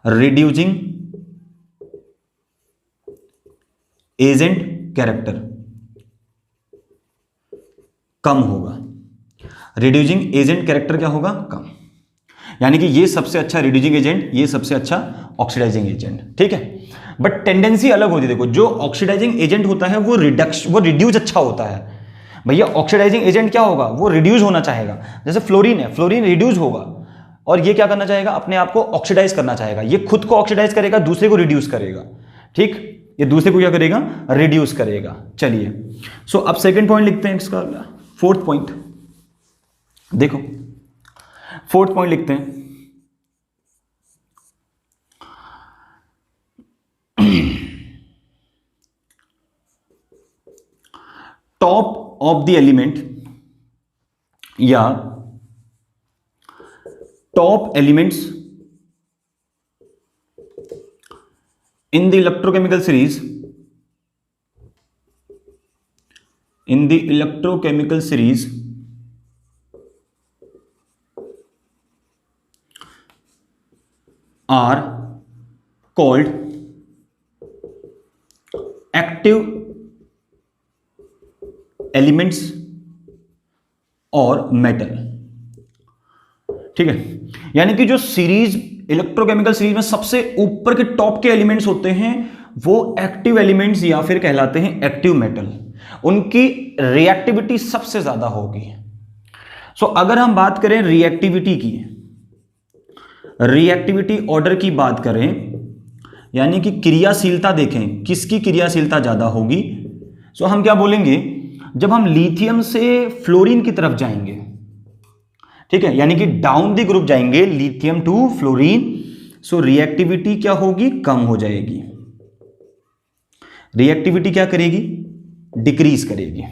रिड्यूसिंग एजेंट कैरेक्टर कम होगा, रिड्यूसिंग एजेंट कैरेक्टर क्या होगा, कम। यानी कि ये सबसे अच्छा रिड्यूसिंग एजेंट, ये सबसे अच्छा ऑक्सीडाइजिंग एजेंट, ठीक है। बट टेंडेंसी अलग होती है, देखो जो ऑक्सीडाइजिंग एजेंट होता है वो रिड्यूस अच्छा होता है भैया। ऑक्सीडाइजिंग एजेंट क्या होगा, वो रिड्यूस होना चाहेगा। जैसे फ्लोरीन है, फ्लोरीन रिड्यूस होगा और ये क्या करना चाहेगा, अपने आप को ऑक्सीडाइज करना चाहेगा। ये खुद को ऑक्सीडाइज करेगा, दूसरे को रिड्यूस करेगा, ठीक। ये दूसरे को क्या करेगा, रिड्यूस करेगा। चलिए सो अब सेकंड पॉइंट लिखते हैं इसका, फोर्थ पॉइंट देखो, फोर्थ पॉइंट लिखते हैं। टॉप ऑफ द एलिमेंट या top elements in the electrochemical series, in the electrochemical series are called active elements और मेटल, ठीक है। यानी कि जो सीरीज, इलेक्ट्रोकेमिकल सीरीज में सबसे ऊपर के टॉप के एलिमेंट्स होते हैं वो एक्टिव एलिमेंट्स या फिर कहलाते हैं एक्टिव मेटल। उनकी रिएक्टिविटी सबसे ज्यादा होगी। सो अगर हम बात करें रिएक्टिविटी की, रिएक्टिविटी ऑर्डर की बात करें, यानी कि क्रियाशीलता देखें, किसकी क्रियाशीलता ज्यादा होगी। सो हम क्या बोलेंगे, जब हम लिथियम से फ्लोरीन की तरफ जाएंगे, ठीक है, यानी कि डाउन द ग्रुप जाएंगे, lithium to fluorine, so reactivity क्या होगी, कम हो जाएगी। रिएक्टिविटी क्या करेगी, डिक्रीज करेगी।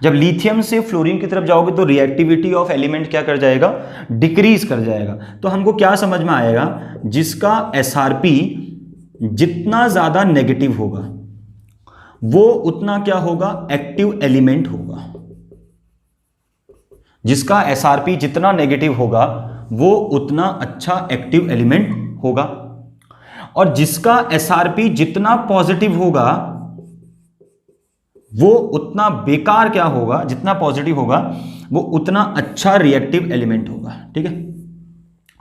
जब लिथियम से फ्लोरीन की तरफ जाओगे तो रिएक्टिविटी ऑफ एलिमेंट क्या कर जाएगा, डिक्रीज कर जाएगा। तो हमको क्या समझ में आएगा, जिसका एसआरपी जितना ज्यादा नेगेटिव होगा वो उतना क्या होगा, एक्टिव एलिमेंट होगा। जिसका एसआरपी जितना नेगेटिव होगा वो उतना अच्छा एक्टिव एलिमेंट होगा, और जिसका एसआरपी जितना पॉजिटिव होगा वो उतना बेकार क्या होगा, जितना पॉजिटिव होगा वो उतना अच्छा रिएक्टिव एलिमेंट होगा, ठीक है।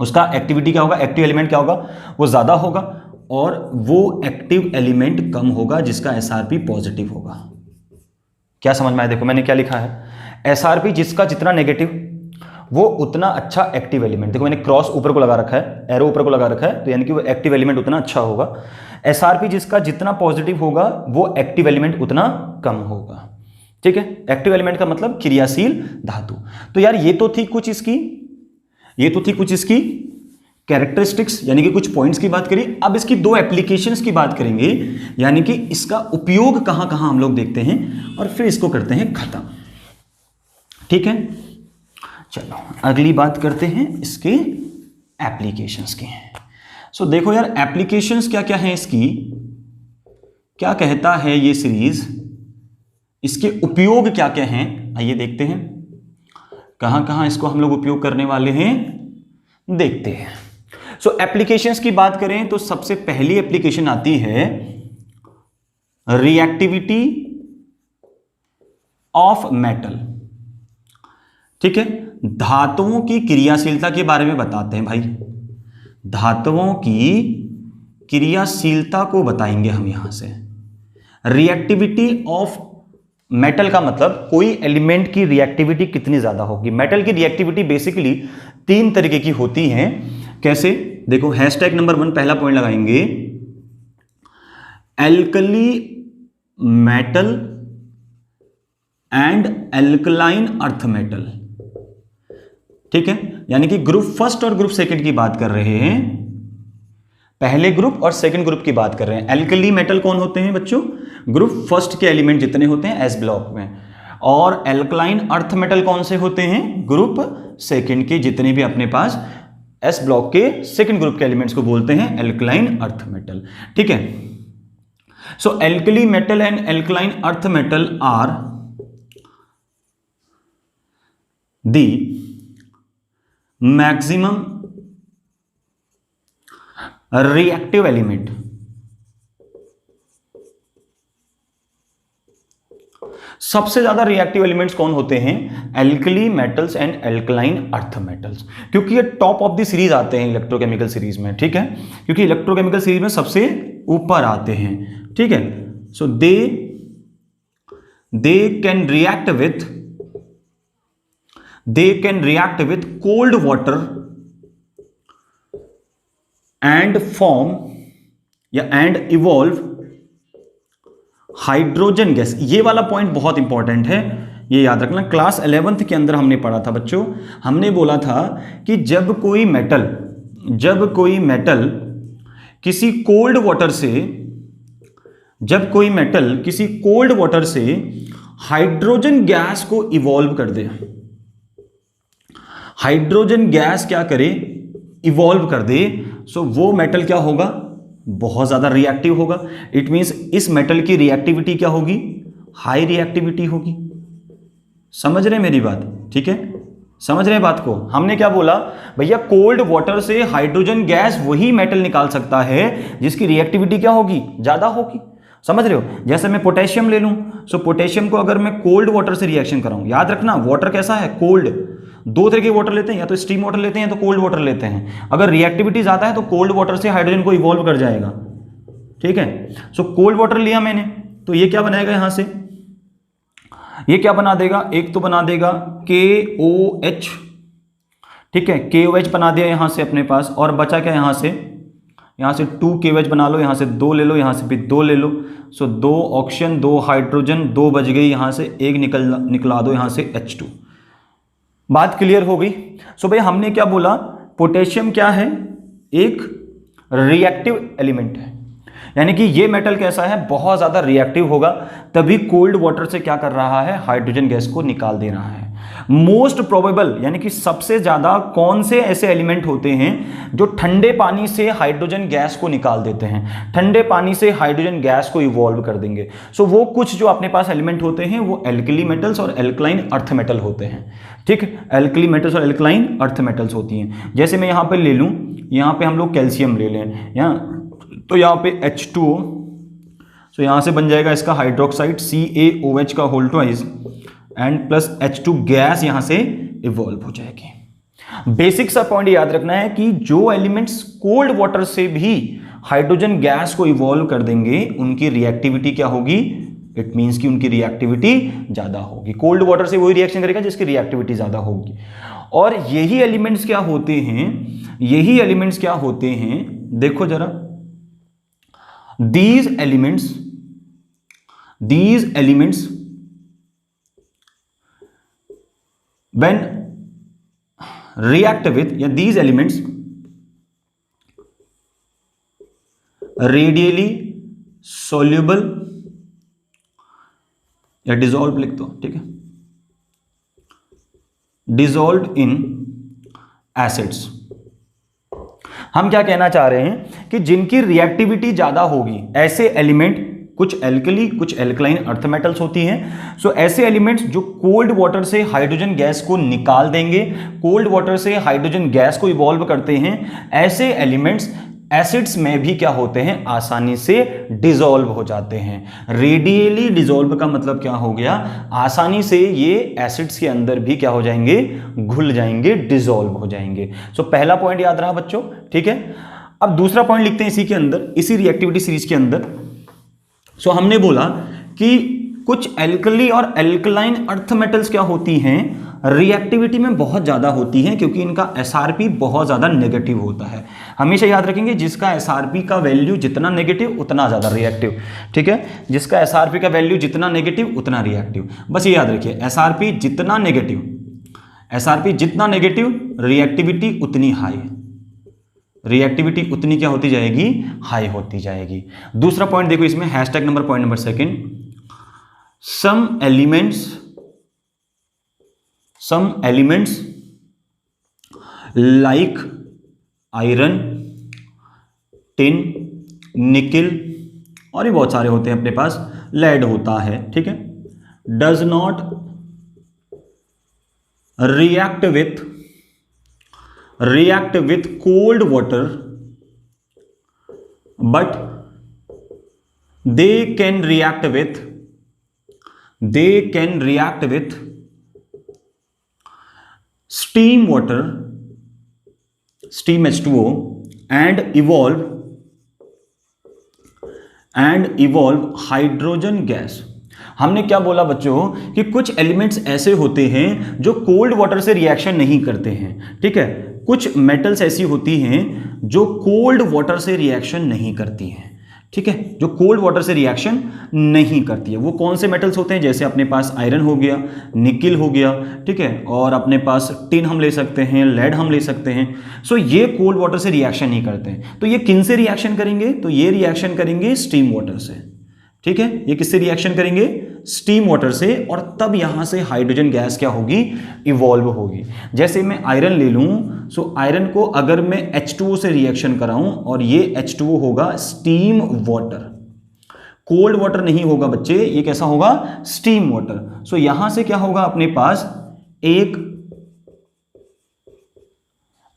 उसका एक्टिविटी क्या होगा, एक्टिव एलिमेंट क्या होगा, वो ज्यादा होगा, और वो एक्टिव एलिमेंट कम होगा जिसका एसआरपी पॉजिटिव होगा। क्या समझ में आया, देखो मैंने क्या लिखा है, एसआरपी जिसका जितना नेगेटिव वो उतना अच्छा एक्टिव एलिमेंट। देखो मैंने क्रॉस ऊपर को लगा रखा है, एरो ऊपर को लगा रखा है, तो यानी कि वो एक्टिव एलिमेंट उतना अच्छा होगा। एसआरपी जिसका जितना पॉजिटिव होगा वो एक्टिव एलिमेंट उतना कम होगा, ठीक है। एक्टिव एलिमेंट का मतलब क्रियाशील धातु। तो यार ये तो थी कुछ इसकी कैरेक्टरिस्टिक्स, यानी कि कुछ पॉइंट्स की बात करी। अब इसकी दो एप्लीकेशंस की बात करेंगे, यानी कि इसका उपयोग कहां कहां हम लोग देखते हैं, और फिर इसको करते हैं खत्म, ठीक है। चलो अगली बात करते हैं इसके एप्लीकेशंस की। सो देखो यार एप्लीकेशंस क्या क्या हैं इसकी, क्या कहता है ये सीरीज, इसके उपयोग क्या क्या हैं, आइए देखते हैं कहां कहां इसको हम लोग उपयोग करने वाले हैं, देखते हैं। सो एप्लीकेशंस की बात करें तो सबसे पहली एप्लीकेशन आती है रिएक्टिविटी ऑफ मेटल, ठीक है। धातुओं की क्रियाशीलता के बारे में बताते हैं भाई, धातुओं की क्रियाशीलता को बताएंगे हम यहां से। रिएक्टिविटी ऑफ मेटल का मतलब कोई एलिमेंट की रिएक्टिविटी कितनी ज्यादा होगी। मेटल की रिएक्टिविटी बेसिकली तीन तरीके की होती हैं। कैसे, देखो हैशटैग नंबर 1 पहला पॉइंट लगाएंगे, alkali metal and alkaline earth metal, ठीक है। यानी कि ग्रुप फर्स्ट और ग्रुप सेकंड की बात कर रहे हैं, पहले ग्रुप और सेकंड ग्रुप की बात कर रहे हैं। एल्कली मेटल कौन होते हैं बच्चों, ग्रुप फर्स्ट के एलिमेंट जितने होते हैं एस ब्लॉक में, और एल्कलाइन अर्थ मेटल कौन से होते हैं, ग्रुप सेकंड के जितने भी अपने पास एस ब्लॉक के सेकंड ग्रुप के एलिमेंट्स को बोलते हैं एल्कलाइन अर्थ मेटल, ठीक है। So alkali metal and alkaline earth metal are the maximum reactive element. सबसे ज्यादा रिएक्टिव एलिमेंट्स कौन होते हैं? Alkali metals and alkaline earth metals, क्योंकि ये टॉप ऑफ द सीरीज आते हैं इलेक्ट्रोकेमिकल सीरीज में, ठीक है, क्योंकि इलेक्ट्रोकेमिकल सीरीज में सबसे ऊपर आते हैं, ठीक है। So they can react with cold water and form या एंड इवॉल्व हाइड्रोजन गैस। ये वाला पॉइंट बहुत इंपॉर्टेंट है, ये याद रखना। क्लास 11th के अंदर हमने पढ़ा था बच्चों, हमने बोला था कि जब कोई मेटल किसी कोल्ड वाटर से हाइड्रोजन गैस को इवॉल्व कर दे, हाइड्रोजन गैस क्या करे? इवॉल्व कर दे, सो वो मेटल क्या होगा? बहुत ज्यादा रिएक्टिव होगा। इट मींस इस मेटल की रिएक्टिविटी क्या होगी? हाई रिएक्टिविटी होगी। समझ रहे मेरी बात? ठीक है, समझ रहे बात को? हमने क्या बोला भैया, कोल्ड वाटर से हाइड्रोजन गैस वही मेटल निकाल सकता है जिसकी रिएक्टिविटी क्या होगी? ज्यादा होगी। समझ रहे हो? जैसे मैं पोटेशियम ले लूं, सो पोटेशियम को अगर मैं कोल्ड वाटर से रिएक्शन कराऊं, याद रखना वाटर कैसा है? कोल्ड। दो तरह के वाटर लेते हैं, या तो स्टीम वाटर लेते हैं या तो कोल्ड वाटर लेते हैं। अगर रिएक्टिविटी ज्यादा है तो कोल्ड वाटर से हाइड्रोजन को इवॉल्व कर जाएगा, ठीक है। सो कोल्ड वाटर लिया मैंने, तो ये क्या बनाएगा? यहां से ये क्या बना देगा? एक तो बना देगा KOH, ठीक है, KOH बना दिया यहां से अपने पास, और बचा क्या? यहां से 2 KOH बना लो, यहां से 2 ले लो, यहां से भी 2 ले लो। सो 2 ऑक्सीजन 2 हाइड्रोजन 2 बच गई, यहां से एक निकला दो, यहां से H2। बात क्लियर हो गई? सो भाई हमने क्या बोला? पोटेशियम क्या है? एक रिएक्टिव एलिमेंट है, यानी कि ये मेटल कैसा है? बहुत ज्यादा रिएक्टिव होगा, तभी कोल्ड वाटर से क्या कर रहा है? हाइड्रोजन गैस को निकाल दे रहा है। मोस्ट प्रोबेबल, यानी कि सबसे ज्यादा कौन से ऐसे एलिमेंट होते हैं जो ठंडे पानी से हाइड्रोजन गैस को निकाल देते हैं, ठंडे पानी से हाइड्रोजन गैस को इवॉल्व कर देंगे? सो वो कुछ जो अपने पास एलिमेंट होते हैं वो एल्कली मेटल्स और एल्कलाइन अर्थ मेटल होते हैं, ठीक है। एल्कली मेटल्स और एल्कलाइन अर्थ मेटल्स होती हैं। जैसे मैं यहां पे ले लूं, यहां पे हम लोग कैल्शियम ले लें, तो यहां पे H2O, सो यहां से बन जाएगा इसका हाइड्रोक्साइड CaOH का whole twice and plus H2 gas यहां से इवॉल्व हो जाएगी। बेसिक सा पॉइंट याद रखना है कि जो एलिमेंट्स कोल्ड वाटर से भी हाइड्रोजन गैस को इवॉल्व कर देंगे उनकी रिएक्टिविटी क्या होगी? इट मींस कि उनकी रिएक्टिविटी ज्यादा होगी। कोल्ड वाटर से वही रिएक्शन करेगा जिसकी रिएक्टिविटी ज्यादा होगी। और यही एलिमेंट्स क्या होते हैं, देखो जरा, these elements when react with, या these elements रेडियली soluble, या डिजोल्व लिख दो, ठीक है, डिजोल्व इन एसिड्स। हम क्या कहना चाह रहे हैं कि जिनकी रिएक्टिविटी ज्यादा होगी, ऐसे एलिमेंट, कुछ एल्कली कुछ एल्कलाइन अर्थ मेटल्स होती हैं। सो ऐसे एलिमेंट्स जो कोल्ड वाटर से हाइड्रोजन गैस को निकाल देंगे, कोल्ड वाटर से हाइड्रोजन गैस को इवॉल्व करते हैं, ऐसे एलिमेंट्स एसिड्स में भी क्या होते हैं? आसानी से डिसॉल्व हो जाते हैं। रेडियली डिसॉल्व का मतलब क्या हो गया? आसानी से ये एसिड्स के अंदर भी क्या हो जाएंगे? घुल जाएंगे, डिसॉल्व हो जाएंगे। सो पहला पॉइंट याद रहा बच्चों, ठीक है। अब दूसरा पॉइंट लिखते हैं इसी के अंदर, इसी रिएक्टिविटी सीरीज के अंदर। सो हमने बोला कि कुछ एल्कली और एल्कलाइन अर्थ मेटल्स क्या होती हैं? रिएक्टिविटी में बहुत ज्यादा होती हैं, क्योंकि इनका एसआरपी बहुत ज्यादा नेगेटिव होता है। हमेशा याद रखेंगे, जिसका एसआरपी का वैल्यू जितना नेगेटिव उतना ज्यादा रिएक्टिव, ठीक है। जिसका एसआरपी का वैल्यू जितना नेगेटिव उतना रिएक्टिव, बस ये याद रखिए। एसआरपी जितना नेगेटिव रिएक्टिविटी उतनी हाई, रिएक्टिविटी उतनी क्या होती जाएगी? हाई होती जाएगी। दूसरा पॉइंट देखो इसमें, hashtag number point number second, some elements like iron, tin, nickel, और भी बहुत सारे होते हैं अपने पास, लेड होता है, ठीक है। Does not react with cold water but they can react with steam water, steam H2O and evolve hydrogen gas. हमने क्या बोला बच्चों कि कुछ एलिमेंट्स ऐसे होते हैं जो कोल्ड वाटर से रिएक्शन नहीं करते हैं, ठीक है। कुछ मेटल्स ऐसी होती हैं जो कोल्ड वाटर से रिएक्शन नहीं करती हैं, ठीक है, जो कोल्ड वाटर से रिएक्शन नहीं करती है। वो कौन से मेटल्स होते हैं? जैसे अपने पास आयरन हो गया, निकिल हो गया, ठीक है, और अपने पास टिन हम ले सकते हैं, लेड हम ले सकते हैं। सो ये कोल्ड वाटर से रिएक्शन नहीं करते हैं। तो ये किन से रिएक्शन करेंगे? तो ये रिएक्शन करेंगे स्टीम वाटर से, ठीक है। ये किससे रिएक्शन करेंगे? स्टीम वाटर से, और तब यहां से हाइड्रोजन गैस क्या होगी? इवॉल्व होगी। जैसे मैं आयरन ले लूं, सो आयरन को अगर मैं H2O से रिएक्शन कराऊं और ये H2O होगा स्टीम वाटर, कोल्ड वाटर नहीं होगा बच्चे, ये कैसा होगा? Steam water. सो यहां से क्या होगा? अपने पास एक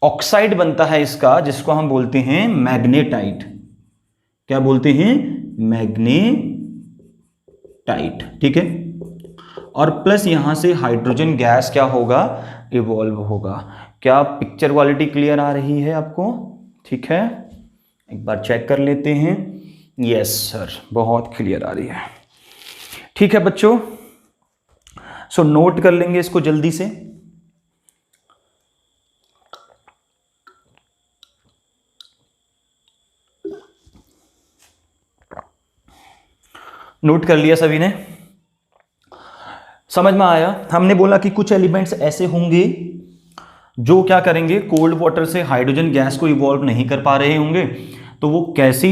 ऑक्साइड बनता है इसका, जिसको हम बोलते हैं मैग्नेटाइट। क्या बोलते हैं? मैग्नेटाइट, ठीक है। और प्लस यहां से हाइड्रोजन गैस क्या होगा? इवॉल्व होगा। क्या पिक्चर क्वालिटी क्लियर आ रही है आपको? ठीक है, एक बार चेक कर लेते हैं। यस सर, बहुत क्लियर आ रही है। ठीक है बच्चों, सो नोट कर लेंगे इसको जल्दी से। नोट कर लिया सभी ने? समझ में आया? हमने बोला कि कुछ एलिमेंट्स ऐसे होंगे जो क्या करेंगे? कोल्ड वाटर से हाइड्रोजन गैस को इवॉल्व नहीं कर पा रहे होंगे, तो वो कैसी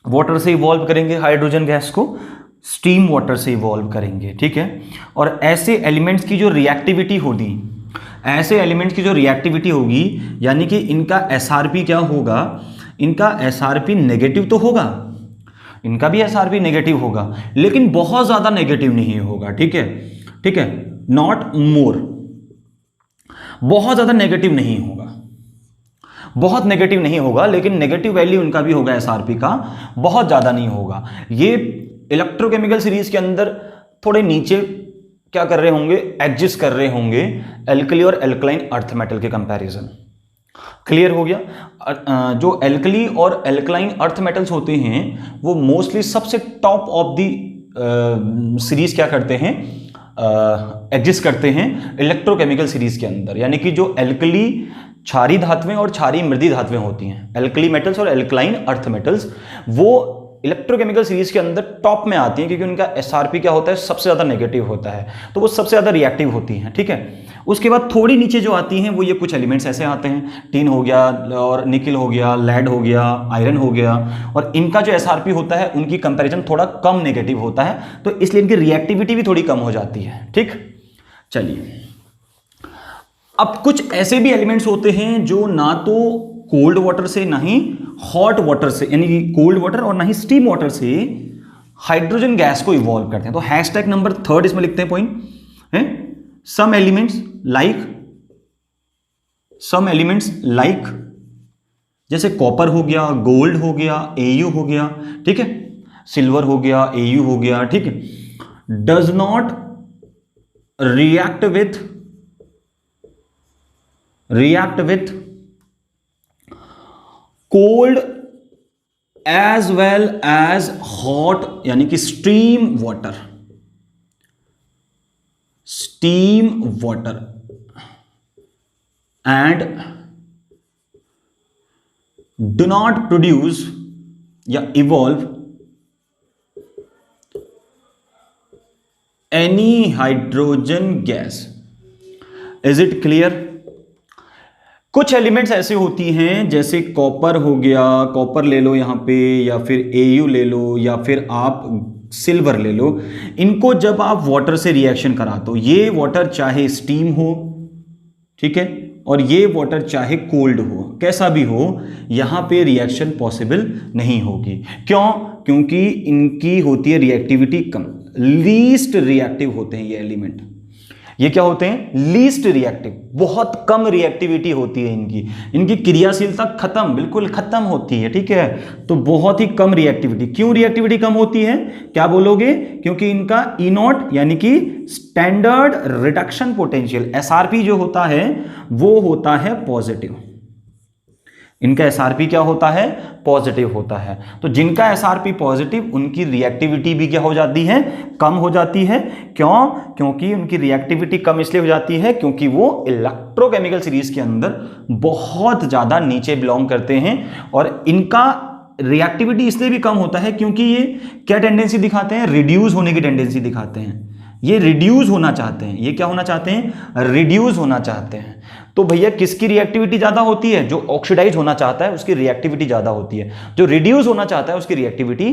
वाटर से इवॉल्व करेंगे हाइड्रोजन गैस को? स्टीम वाटर से इवॉल्व करेंगे, ठीक है। और ऐसे एलिमेंट्स की जो रिएक्टिविटी होगी, यानी कि इनका एसआरपी क्या होगा? इनका एसआरपी नेगेटिव तो होगा, इनका भी एसआरपी नेगेटिव होगा, लेकिन बहुत ज्यादा नेगेटिव नहीं होगा, ठीक है, ठीक है, नॉट मोर, बहुत ज्यादा नेगेटिव नहीं होगा, बहुत नेगेटिव नहीं होगा, लेकिन नेगेटिव वैल्यू इनका भी होगा एसआरपी का, बहुत ज्यादा नहीं होगा। ये इलेक्ट्रोकेमिकल सीरीज के अंदर थोड़े नीचे क्या कर रहे होंगे? एग्जिस्ट कर रहे होंगे एल्कली और एल्कलाइन अर्थ मेटल के कंपैरिजन। क्लियर हो गया? जो एल्कली और एल्कलाइन अर्थ मेटल्स होते हैं वो मोस्टली सबसे टॉप ऑफ दी सीरीज क्या करते हैं? एग्जिस्ट करते हैं इलेक्ट्रोकेमिकल सीरीज के अंदर। यानी कि जो एल्कली क्षारीय धातुएं और क्षारीय मृदी धातुएं होती हैं, एल्कली मेटल्स और एल्कलाइन अर्थ मेटल्स, वो इलेक्ट्रोकेमिकल सीरीज के अंदर टॉप में आती हैं, क्योंकि उनका एसआरपी क्या होता है? सबसे ज्यादा नेगेटिव होता है, तो वो सबसे ज्यादा रिएक्टिव होती हैं, ठीक है। उसके बाद थोड़ी नीचे जो आती हैं वो ये कुछ एलिमेंट्स ऐसे आते हैं, टिन हो गया और निकिल हो गया, लेड हो गया, आयरन हो गया, और इनका जो एसआरपी होता है उनकी कंपैरिजन थोड़ा कम नेगेटिव होता है, तो इसलिए इनकी रिएक्टिविटी भी थोड़ी कम हो जाती है, ठीक। चलिए, अब कुछ ऐसे भी एलिमेंट्स होते हैं जो ना तो कोल्ड वाटर से ना ही हॉट वाटर से, यानी कि कोल्ड वाटर और ना ही स्टीम वाटर से हाइड्रोजन गैस को इवॉल्व करते हैं। तो हैशटैग नंबर 3 इसमें लिखते हैं पॉइंट है, सम एलिमेंट्स लाइक जैसे कॉपर हो गया, गोल्ड हो गया, एयू हो गया, ठीक है, सिल्वर हो गया, एयू हो गया, ठीक है, does not react with cold as well as hot, यानी कि steam water and do not produce या evolve any hydrogen gas. Is it clear? कुछ एलिमेंट्स ऐसे होती हैं, जैसे कॉपर हो गया, कॉपर ले लो यहां पे, या फिर एयू ले लो, या फिर आप सिल्वर ले लो। इनको जब आप वाटर से रिएक्शन कराते हो, ये वाटर चाहे स्टीम हो, ठीक है, और ये वाटर चाहे कोल्ड हो, कैसा भी हो, यहां पे रिएक्शन पॉसिबल नहीं होगी। क्यों? क्योंकि इनकी होती है रिएक्टिविटी कम, लीस्ट रिएक्टिव होते हैं ये एलिमेंट। ये क्या होते हैं? लीस्ट रिएक्टिव, बहुत कम रिएक्टिविटी होती है इनकी, इनकी क्रियाशीलता खत्म, बिल्कुल खत्म होती है, ठीक है। तो बहुत ही कम रिएक्टिविटी। क्यों रिएक्टिविटी कम होती है, क्या बोलोगे? क्योंकि इनका ई नॉट यानी कि स्टैंडर्ड रिडक्शन पोटेंशियल, एसआरपी जो होता है वो होता है पॉजिटिव। इनका एसआरपी क्या होता है? पॉजिटिव होता है। तो जिनका एसआरपी पॉजिटिव, उनकी रिएक्टिविटी भी क्या हो जाती है? कम हो जाती है। क्यों? क्योंकि उनकी रिएक्टिविटी कम इसलिए हो जाती है क्योंकि वो इलेक्ट्रोकेमिकल सीरीज के अंदर बहुत ज्यादा नीचे बिलोंग करते हैं, और इनका रिएक्टिविटी इसलिए भी कम होता है क्योंकि ये क्या टेंडेंसी दिखाते हैं? रिड्यूस होने की टेंडेंसी दिखाते हैं। ये रिड्यूस होना चाहते हैं। ये क्या होना चाहते हैं? रिड्यूस होना चाहते हैं। तो भैया किसकी रिएक्टिविटी ज्यादा होती है? जो ऑक्सीडाइज होना चाहता है उसकी रिएक्टिविटी ज्यादा होती है, जो रिड्यूस होना चाहता है उसकी रिएक्टिविटी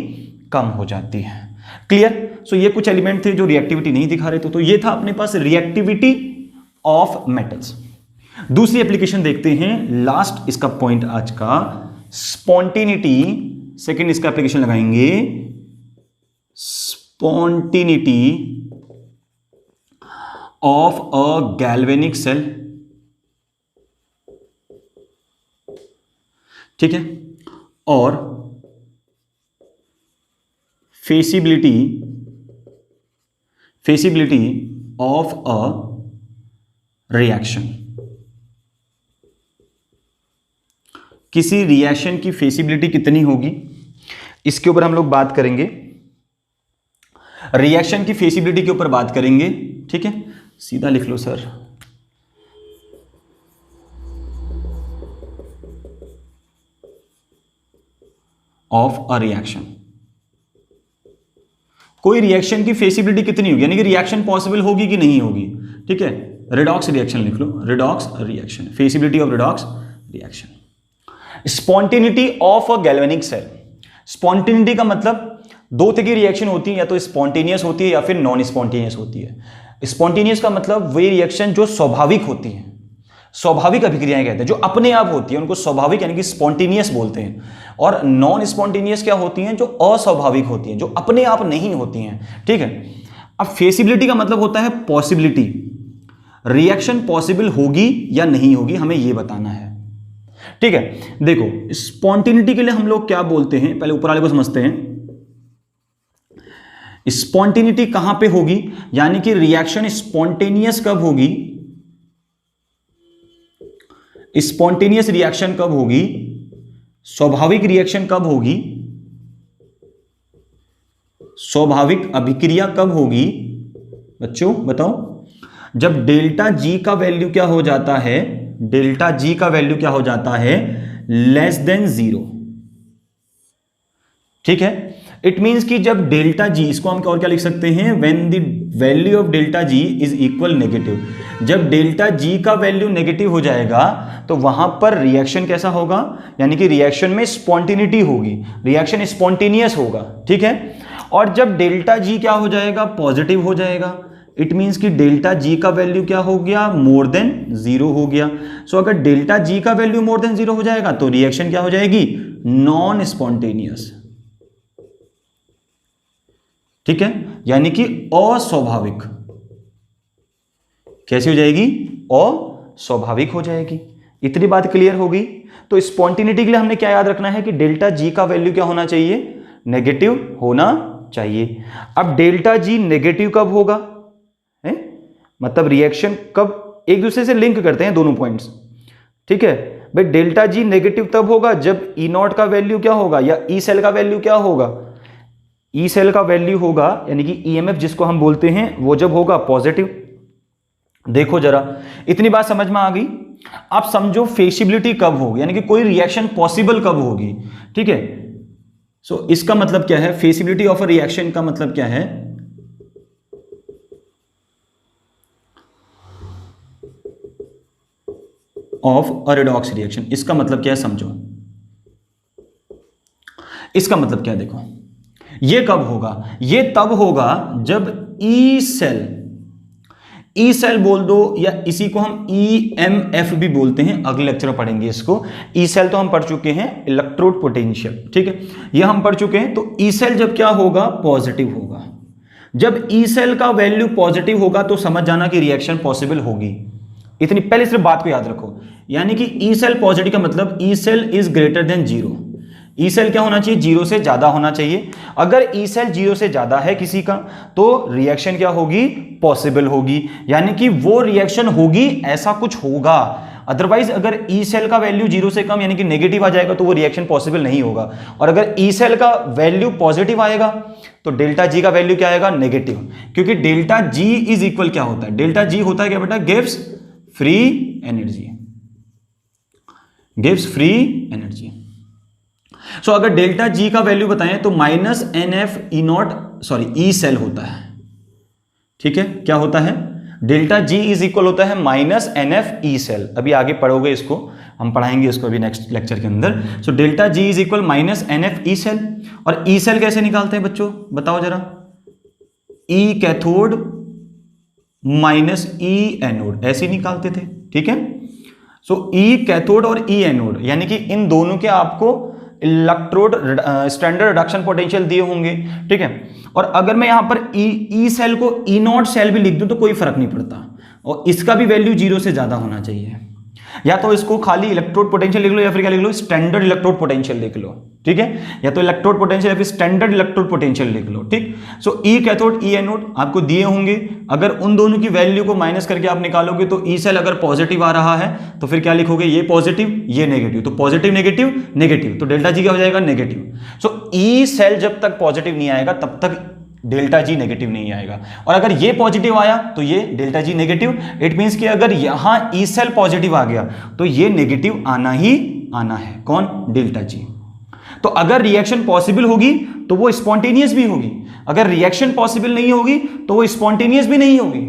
कम हो जाती है। क्लियर? सो ये कुछ एलिमेंट थे जो रिएक्टिविटी नहीं दिखा रहे थे। तो ये था अपने पास रिएक्टिविटी ऑफ मेटल्स। दूसरी एप्लीकेशन देखते हैं, लास्ट इसका पॉइंट आज का, स्पॉन्टेनिटी। सेकेंड इसका एप्लीकेशन लगाएंगे, spontaneity of a galvanic cell. ठीक है। और फेसिबिलिटी ऑफ अ रिएक्शन। किसी रिएक्शन की फेसिबिलिटी कितनी होगी, इसके ऊपर हम लोग बात करेंगे। रिएक्शन की फेसिबिलिटी के ऊपर बात करेंगे। ठीक है, सीधा लिख लो सर। ऑफ अ रिएक्शन, कोई रिएक्शन की फेसिबिलिटी कितनी होगी, यानी कि रिएक्शन पॉसिबल होगी कि नहीं होगी। ठीक है, रिडॉक्स रिएक्शन लिख लो, redox reaction, feasibility of redox reaction. Spontaneity of a galvanic cell. Spontaneity का मतलब दो तरह की रिएक्शन होती है, या तो स्पॉन्टेनियस होती है या फिर नॉन स्पॉन्टेनियस होती है। स्पॉन्टेनियस का मतलब वही रिएक्शन जो स्वाभाविक होती है, स्वाभाविक अभिक्रियाएं कहते हैं, जो अपने आप होती है, उनको स्वाभाविक यानी कि स्पॉन्टेनियस बोलते हैं। और नॉन स्पॉन्टेनियस क्या होती हैं? जो अस्वाभाविक होती हैं, जो अपने आप नहीं होती हैं। ठीक है। अब फेसिबिलिटी का मतलब होता है पॉसिबिलिटी, रिएक्शन पॉसिबल होगी या नहीं होगी, हमें यह बताना है। ठीक है, देखो स्पॉन्टेनिटी के लिए हम लोग क्या बोलते हैं, पहले ऊपर वाले को समझते हैं। स्पॉन्टेनिटी कहां पे होगी, यानी कि रिएक्शन स्पॉन्टेनियस कब होगी, स्पॉन्टेनियस रिएक्शन कब होगी, स्वाभाविक रिएक्शन कब होगी, स्वाभाविक अभिक्रिया कब होगी। बच्चों बताओ, जब डेल्टा जी का वैल्यू क्या हो जाता है, डेल्टा जी का वैल्यू क्या हो जाता है? Less than 0। ठीक है, इट मींस कि जब डेल्टा जी, इसको हम और क्या लिख सकते हैं, when the value of delta G is equal negative. जब डेल्टा जी का वैल्यू नेगेटिव हो जाएगा तो वहां पर रिएक्शन कैसा होगा, यानी कि रिएक्शन में स्पॉन्टेनिटी होगी, रिएक्शन स्पॉन्टेनियस होगा। ठीक है, और जब डेल्टा जी क्या हो जाएगा, पॉजिटिव हो जाएगा, इट मींस कि डेल्टा जी का वैल्यू क्या हो गया, मोर देन 0 हो गया। सो अगर डेल्टा जी का वैल्यू मोर देन 0 हो जाएगा तो रिएक्शन क्या हो जाएगी, नॉन स्पॉन्टेनियस। ठीक है, यानी कि अस्वाभाविक। कैसी हो जाएगी, अस्वाभाविक हो जाएगी। इतनी बात क्लियर होगी। तो स्पॉन्टेनिटी के लिए हमने क्या याद रखना है कि डेल्टा जी का वैल्यू क्या होना चाहिए, नेगेटिव होना चाहिए। अब डेल्टा जी नेगेटिव कब होगा है? मतलब रिएक्शन कब, एक दूसरे से लिंक करते हैं दोनों पॉइंट्स। ठीक है भाई, डेल्टा जी नेगेटिव तब होगा जब ई नॉट का वैल्यू क्या होगा, या ई सेल का वैल्यू क्या होगा, ई सेल का वैल्यू होगा, यानी कि ईएमएफ जिसको हम बोलते हैं, वो जब होगा पॉजिटिव। देखो जरा, इतनी बात समझ में आ गई। आप समझो फेसिबिलिटी कब होगी, यानी कि कोई रिएक्शन पॉसिबल कब होगी। ठीक है, सो इसका मतलब क्या है, फेसिबिलिटी ऑफ अ रिएक्शन का मतलब क्या है, ऑफ अ रिडॉक्स रिएक्शन। इसका मतलब क्या है समझो, इसका मतलब क्या है, देखो ये कब होगा, ये तब होगा जब ई सेल ई सेल बोल दो या इसी को हम EMF भी बोलते हैं, अगले लेक्चर में पढ़ेंगे इसको। ई सेल तो हम पढ़ चुके हैं, इलेक्ट्रोड पोटेंशियल, ठीक है, ये हम पढ़ चुके हैं। तो ई सेल जब क्या होगा, पॉजिटिव होगा। जब ई सेल का वैल्यू पॉजिटिव होगा तो समझ जाना कि रिएक्शन पॉसिबल होगी। इतनी पहले सिर्फ बात को याद रखो, यानी कि ई सेल पॉजिटिव का मतलब E cell is greater than zero. E cell क्या होना चाहिए, जीरो से ज्यादा होना चाहिए। अगर ई सेल जीरो से ज्यादा है किसी का तो रिएक्शन क्या होगी, पॉसिबल होगी, यानी कि वो रिएक्शन होगी, ऐसा कुछ होगा। अदरवाइज अगर ई सेल का वैल्यू जीरो से कम यानी कि नेगेटिव आ जाएगा तो वो रिएक्शन पॉसिबल नहीं होगा। और अगर ई सेल का वैल्यू पॉजिटिव आएगा तो डेल्टा जी का वैल्यू क्या आएगा, नेगेटिव, क्योंकि डेल्टा जी इज इक्वल क्या होता है, डेल्टा जी होता है क्या बेटा, gives free energy, gives free energy. So अगर डेल्टा जी का वैल्यू बताएं तो -NF E naught sorry E cell होता है, ठीक है, क्या होता है, डेल्टा जी इज इक्वल होता है -NF E सेल। अभी आगे पढ़ोगे इसको, हम पढ़ाएंगे इसको अभी नेक्स्ट लेक्चर के अंदर। So delta G is equal -NF E cell. और ई सेल कैसे निकालते हैं बच्चों, बताओ जरा, ई कैथोड -E एनोड, ऐसे निकालते थे, ठीक है। सो ई कैथोड और ई एनोड, यानी कि इन दोनों के आपको इलेक्ट्रोड स्टैंडर्ड रिडक्शन पोटेंशियल दिए होंगे, ठीक है। और अगर मैं यहां पर ई सेल को ई नॉट सेल भी लिख दूं तो कोई फर्क नहीं पड़ता, और इसका भी वैल्यू जीरो से ज्यादा होना चाहिए। या तो इसको खाली इलेक्ट्रोड पोटेंशियल लिख लो या फिर क्या लिख लो, स्टैंडर्ड इलेक्ट्रोड पोटेंशियल लिख लो, ठीक है, या तो इलेक्ट्रोड पोटेंशियल या फिर स्टैंडर्ड इलेक्ट्रोड पोटेंशियल लिख लो, ठीक। सो ई कैथोड ई एनोड आपको दिए होंगे, अगर उन दोनों की वैल्यू को माइनस करके आप निकालोगे तो ई सेल अगर पॉजिटिव आ रहा है तो फिर क्या लिखोगे, ये पॉजिटिव ये नेगेटिव, तो पॉजिटिव नेगेटिव नेगेटिव, तो डेल्टा जी क्या हो जाएगा, नेगेटिव। सो ई सेल जब तक पॉजिटिव नहीं आएगा तब तक डेल्टा जी नेगेटिव नहीं आएगा, और अगर ये पॉजिटिव आया तो ये delta G negative. It means कि अगर यहां ई सेल पॉजिटिव आ गया तो ये नेगेटिव आना ही आना है, कौन, डेल्टा जी। तो अगर रिएक्शन पॉसिबल होगी तो वो स्पॉन्टेनियस भी होगी, अगर रिएक्शन पॉसिबल नहीं होगी तो वो स्पॉन्टेनियस भी नहीं होगी।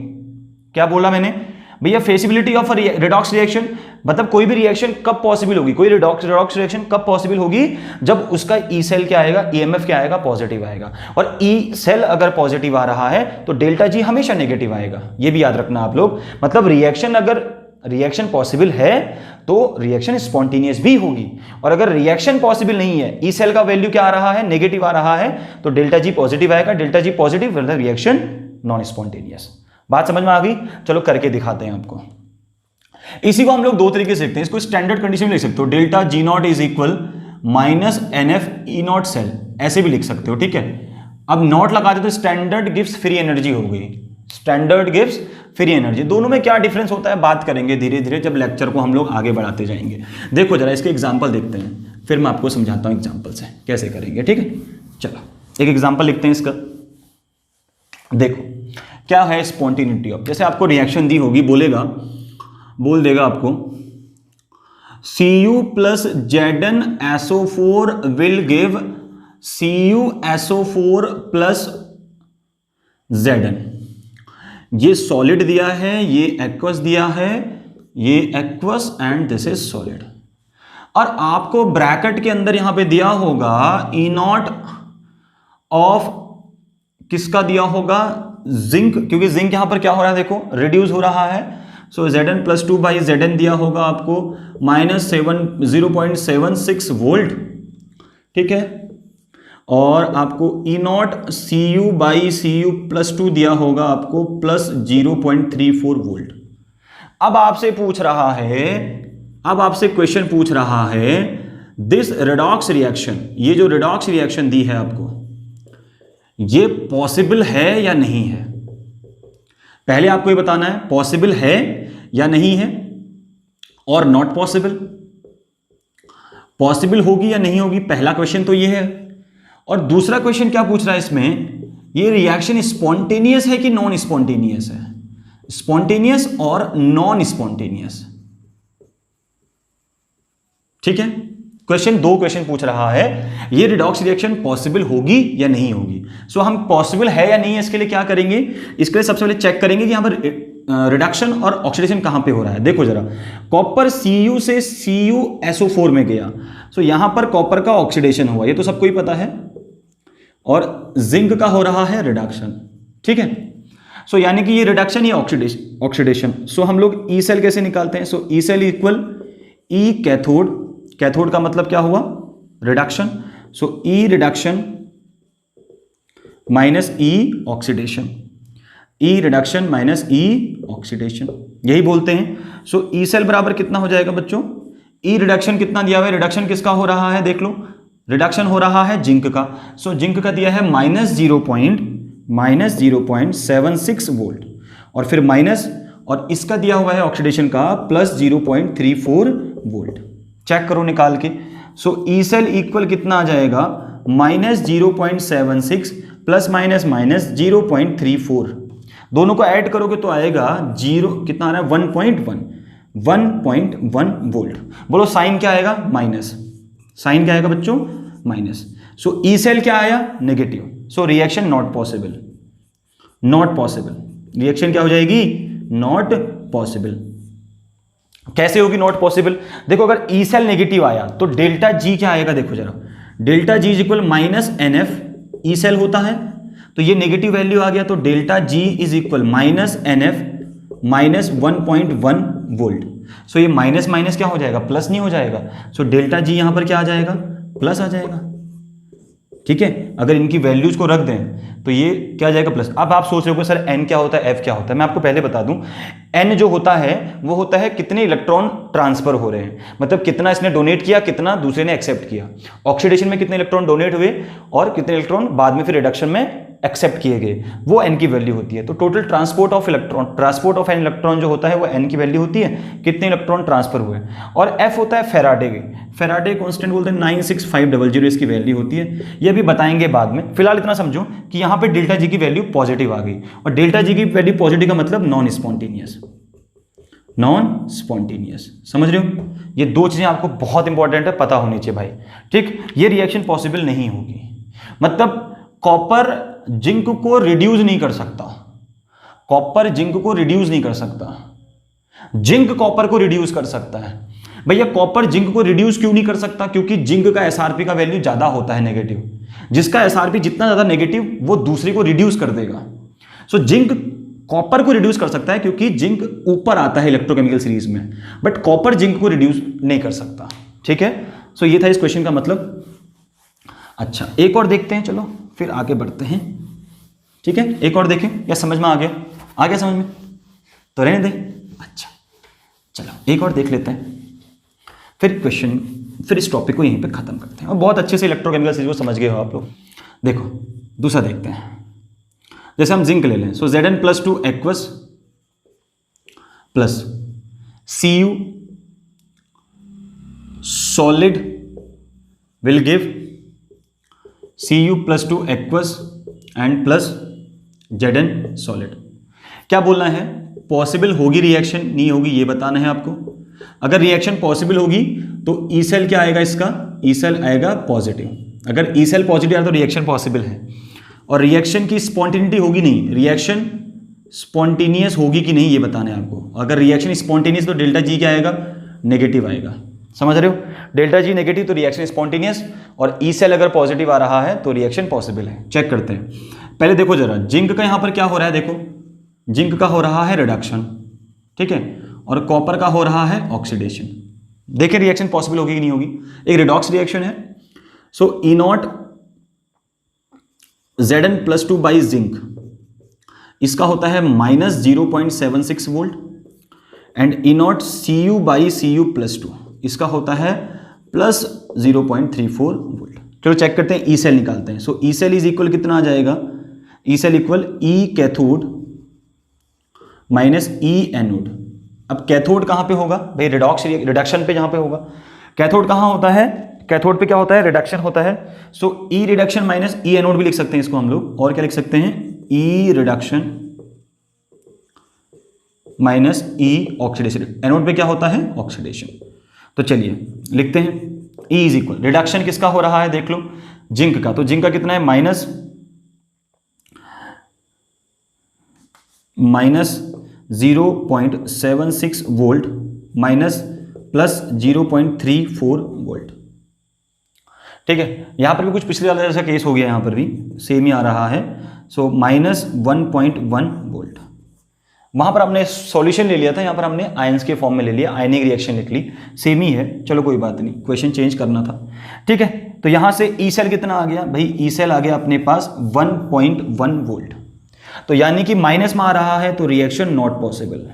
क्या बोला मैंने भैया, फेसिबिलिटी ऑफ रिडॉक्स रिएक्शन, मतलब कोई भी रिएक्शन कब पॉसिबल होगी, कोई रिडॉक्स रिएक्शन कब पॉसिबल होगी, जब उसका ई सेल क्या आएगा, EMF क्या आएगा, पॉजिटिव आएगा। और ई सेल अगर पॉजिटिव आ रहा है तो डेल्टा जी हमेशा नेगेटिव आएगा, ये भी याद रखना आप लोग। मतलब रिएक्शन अगर रिएक्शन पॉसिबल है तो रिएक्शन स्पॉन्टेनियस भी होगी, और अगर रिएक्शन पॉसिबल नहीं है, ई सेल का वैल्यू क्या आ रहा है, नेगेटिव आ रहा है, तो डेल्टा जी पॉजिटिव आएगा। डेल्टा जी पॉजिटिव मतलब रिएक्शन नॉन स्पॉन्टेनियस। बात समझ में आ गई, चलो करके दिखाते हैं आपको। इसी को हम लोग दो तरीके से लिखते हैं, इसको स्टैंडर्ड कंडीशन में लिख सकते हो, delta G not is equal -NF E not cell, ऐसे भी लिख सकते हो, ठीक है। अब नॉट लगा दे तो स्टैंडर्ड गिव्स फ्री एनर्जी हो गई, स्टैंडर्ड गिव्स फ्री एनर्जी। दोनों में क्या डिफरेंस होता है बात करेंगे धीरे धीरे जब लेक्चर को हम लोग आगे बढ़ाते जाएंगे। देखो जरा इसके एग्जाम्पल देखते हैं, फिर मैं आपको समझाता हूं एग्जाम्पल से कैसे करेंगे, ठीक है। चलो एक एग्जाम्पल लिखते हैं इसका। देखो क्या है स्पॉन्टेनिटी ऑफ, जैसे आपको रिएक्शन दी होगी, बोल देगा आपको Cu plus ZnSO4 will give CuSO4 plus Zn। ये सॉलिड दिया है, ये एक्वस दिया है, ये aqueous and this is solid. और आपको ब्रैकेट के अंदर यहां पे दिया होगा E नॉट ऑफ किसका दिया होगा, जिंक, क्योंकि जिंक यहां पर क्या हो रहा है, देखो रिड्यूस हो रहा है। सो Zn + 2 बाई Zn दिया होगा आपको -0.76 वोल्ट, ठीक है। और आपको E not Cu by Cu + 2 दिया होगा आपको +0.34 वोल्ट। अब आपसे क्वेश्चन पूछ रहा है दिस रिडॉक्स रिएक्शन, ये जो रिडॉक्स रिएक्शन दी है आपको, ये पॉसिबल है या नहीं है। पहले आपको ये बताना है पॉसिबल है या नहीं है, और नॉट पॉसिबल, पॉसिबल होगी या नहीं होगी, पहला क्वेश्चन तो ये है। और दूसरा क्वेश्चन क्या पूछ रहा है इसमें, ये रिएक्शन स्पॉन्टेनियस है कि नॉन स्पॉन्टेनियस है, स्पॉन्टेनियस और नॉन स्पॉन्टेनियस, ठीक है। क्वेश्चन दो क्वेश्चन पूछ रहा है, ये रिडॉक्स रिएक्शन पॉसिबल होगी या नहीं होगी। सो हम पॉसिबल है या नहीं है इसके लिए क्या करेंगे, इसके लिए सबसे पहले चेक करेंगे कि यहां पर रिडक्शन और ऑक्सीडेशन कहां पे हो रहा है। देखो जरा, कॉपर Cu से CuSO4 में गया, सो यहां पर कॉपर का ऑक्सीडेशन हुआ, ये तो सबको ही पता है, और जिंक का हो रहा है रिडक्शन, ठीक है। सो यानी कि ये रिडक्शन या ऑक्सीडेशन। सो हम लोग ई सेल कैसे निकालते हैं? So E cell equal E cathode, cathode का मतलब क्या हुआ? Reduction. So E reduction minus E oxidation, E reduction minus E oxidation, यही बोलते हैं। सो ई सेल बराबर कितना हो जाएगा बच्चों? ई रिडक्शन कितना दिया हुआ है? रिडक्शन किसका हो रहा है देख लो, रिडक्शन हो रहा है जिंक का। सो जिंक का दिया है -0.76 वोल्ट, और फिर माइनस, और इसका दिया हुआ है ऑक्सीडेशन का +0.34 वोल्ट। चेक करो निकाल के। सो ई सेल इक्वल कितना आ जाएगा? -0.76 प्लस माइनस माइनस 0.34, दोनों को ऐड करोगे तो आएगा 0, कितना आ रहा है? 1.1 वोल्ट। बोलो साइन क्या आएगा? माइनस। साइन क्या आएगा बच्चों? माइनस। सो ई सेल क्या आया? Negative. So reaction not possible, not possible. Reaction क्या हो जाएगी? Not possible. कैसे होगी नॉट पॉसिबल? देखो अगर ई सेल नेगेटिव आया तो डेल्टा जी क्या आएगा? देखो जरा, delta G equal -NF, E cell होता है तो ये नेगेटिव वैल्यू आ गया, तो delta G is equal -NF -1.1 volt. So ये माइनस माइनस क्या हो जाएगा? प्लस नहीं हो जाएगा? सो डेल्टा जी यहां पर क्या आ जाएगा? प्लस आ जाएगा। ठीक है, अगर इनकी वैल्यूज को रख दें तो ये क्या आ जाएगा? प्लस। अब आप सोच रहे हो सर एन क्या होता है, एफ क्या होता है? मैं आपको पहले बता दूं, एन जो होता है वो होता है कितने इलेक्ट्रॉन ट्रांसफर हो रहे हैं, मतलब कितना इसने डोनेट किया, कितना दूसरे ने एक्सेप्ट किया। ऑक्सीडेशन में कितने इलेक्ट्रॉन डोनेट हुए और कितने इलेक्ट्रॉन बाद में फिर रिडक्शन में एक्सेप्ट किए गए, वो एन की वैल्यू होती है। तो total transport of electron, transport of an electron जो होता है वो एन की वैल्यू होती है, कितने इलेक्ट्रॉन ट्रांसफर हुए। और एफ होता है फेराडे, फेराडे कांस्टेंट बोलते हैं, 96500 इसकी वैल्यू होती है। ये भी बताएंगे बाद में, फिलहाल इतना समझो कि यहाँ पे डेल्टा जी की वैल्यू पॉजिटिव आ गई, और डेल्टा जी की वैल्यू पॉजिटिव का मतलब नॉन स्पॉन्टेनियस, नॉन स्पॉन्टेनियस। समझ रहे हो? ये दो चीजें आपको बहुत इंपॉर्टेंट है, पता होनी चाहिए भाई। ठीक, ये रिएक्शन पॉसिबल नहीं होगी, मतलब कॉपर जिंक को रिड्यूस नहीं कर सकता, कॉपर जिंक को रिड्यूस नहीं कर सकता, जिंक कॉपर को रिड्यूस कर सकता है। भैया कॉपर जिंक को रिड्यूस क्यों नहीं कर सकता? क्योंकि जिंक का एसआरपी का वैल्यू ज्यादा होता है नेगेटिव, जिसका एसआरपी जितना ज्यादा नेगेटिव वो दूसरे को रिड्यूस कर देगा। सो जिंक कॉपर को रिड्यूस कर सकता है क्योंकि जिंक ऊपर आता है इलेक्ट्रोकेमिकल सीरीज में, बट कॉपर जिंक को रिड्यूस नहीं कर सकता। ठीक है, सो ये था इस क्वेश्चन का मतलब। अच्छा, एक और देखते हैं, चलो फिर आगे बढ़ते हैं। ठीक है, एक और देखें, या समझ में आ गया? आ गया समझ में? तो रहने दें। अच्छा चलो एक और देख लेते हैं, फिर क्वेश्चन, फिर इस टॉपिक को यहीं पे खत्म करते हैं। और बहुत अच्छे से इलेक्ट्रोकेमिकल सीरीज को समझ गए हो आप लोग। देखो दूसरा देखते हैं, जैसे हम जिंक ले लें। सो Zn+2 aqueous plus Cu solid will give Cu+2 aqueous and plus Zn solid. क्या बोलना है? पॉसिबल होगी रिएक्शन, नहीं होगी ये बताना है आपको। अगर रिएक्शन पॉसिबल होगी तो ई सेल क्या आएगा इसका? ई सेल आएगा पॉजिटिव। अगर ई सेल पॉजिटिव आया तो रिएक्शन पॉसिबल है। और रिएक्शन की स्पॉन्टेनिटी होगी नहीं, रिएक्शन स्पॉन्टेनियस होगी कि नहीं ये बताना है आपको। अगर रिएक्शन स्पॉन्टेनियस तो डेल्टा जी क्या आएगा? नेगेटिव आएगा। समझ रहे हो? डेल्टा जी नेगेटिव तो रिएक्शन स्पॉन्टेनियस, और ई सेल अगर पॉजिटिव आ रहा है तो रिएक्शन पॉसिबल है। चेक करते हैं, पहले देखो जरा, जिंक का यहां पर क्या हो रहा है? देखो जिंक का हो रहा है रिडक्शन, ठीक है, और कॉपर का हो रहा है ऑक्सीडेशन। देखिए रिएक्शन पॉसिबल होगी कि नहीं होगी? एक रिडॉक्स रिएक्शन है। So E not Zn+2 by zinc, इसका होता है -0.76 volt, and E not Cu by Cu+2, इसका होता है +0.34 वोल्ट। चलो चेक करते हैं, ई सेल निकालते हैं। So E cell is equal कितना आ जाएगा? E cell equal E cathode minus E anode. अब कैथोड कहां पे होगा भाई? रिडक्शन पे जहां पे होगा। कैथोड कहां होता है? कैथोड पे क्या होता है? रिडक्शन होता है। So E reduction minus E anode भी लिख सकते हैं इसको हम लोग, और क्या लिख सकते हैं? ई reduction minus E oxidation. Anode पे क्या होता है? ऑक्सीडेशन। तो चलिए लिखते हैं, ई इज इक्वल, रिडक्शन किसका हो रहा है देख लो? जिंक का। तो जिंक का कितना है? -0.76 वोल्ट माइनस +0.34 वोल्ट। ठीक है, यहां पर भी कुछ पिछले वाला जैसा केस हो गया, यहां पर भी सेम ही आ रहा है। सो -1.1 वोल्ट। वहां पर हमने सॉल्यूशन ले लिया था, यहां पर हमने आयंस के फॉर्म में ले लिया, आयनिक रिएक्शन लिख ली, सेम ही है, चलो कोई बात नहीं, क्वेश्चन चेंज करना था, ठीक है। तो यहां से ई सेल कितना आ गया भाई, ई सेल आ गया अपने पास 1.1 वोल्ट। तो यानी कि माइनस में आ रहा है तो reaction not possible,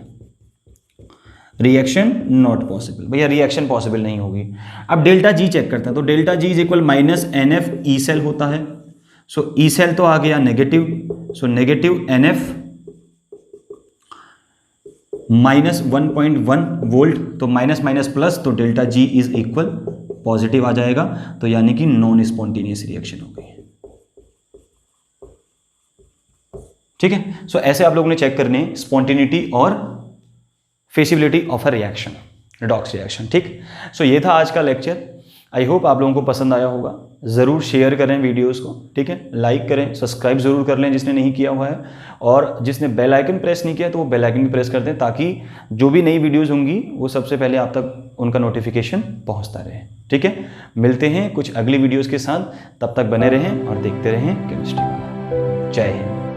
reaction not possible, भैया रिएक्शन पॉसिबल नहीं होगी। अब डेल्टा जी चेक करता है, तो delta G is equal -NF E cell होता है। सो ई सेल तो आ गया negative, so negative NF -1.1 volt, तो माइनस माइनस प्लस, तो delta G is equal positive आ जाएगा, तो यानी कि नॉन स्पॉन्टेनियस रिएक्शन हो गई, ठीक है। सो ऐसे आप लोगों ने चेक करने स्पॉन्टेनिटी और feasibility of a reaction, redox reaction, ठीक। सो ये था आज का लेक्चर, आई होप आप लोगों को पसंद आया होगा। ज़रूर शेयर करें वीडियोस को, ठीक है, लाइक करें, सब्सक्राइब ज़रूर कर लें जिसने नहीं किया हुआ है, और जिसने बेल आइकन प्रेस नहीं किया तो वो बेल आइकन भी प्रेस कर दें, ताकि जो भी नई वीडियोस होंगी वो सबसे पहले आप तक उनका नोटिफिकेशन पहुंचता रहे, ठीक है। मिलते हैं कुछ अगली वीडियोज़ के साथ, तब तक बने रहें और देखते रहें केमिस्ट्री वाला। जय हिंद।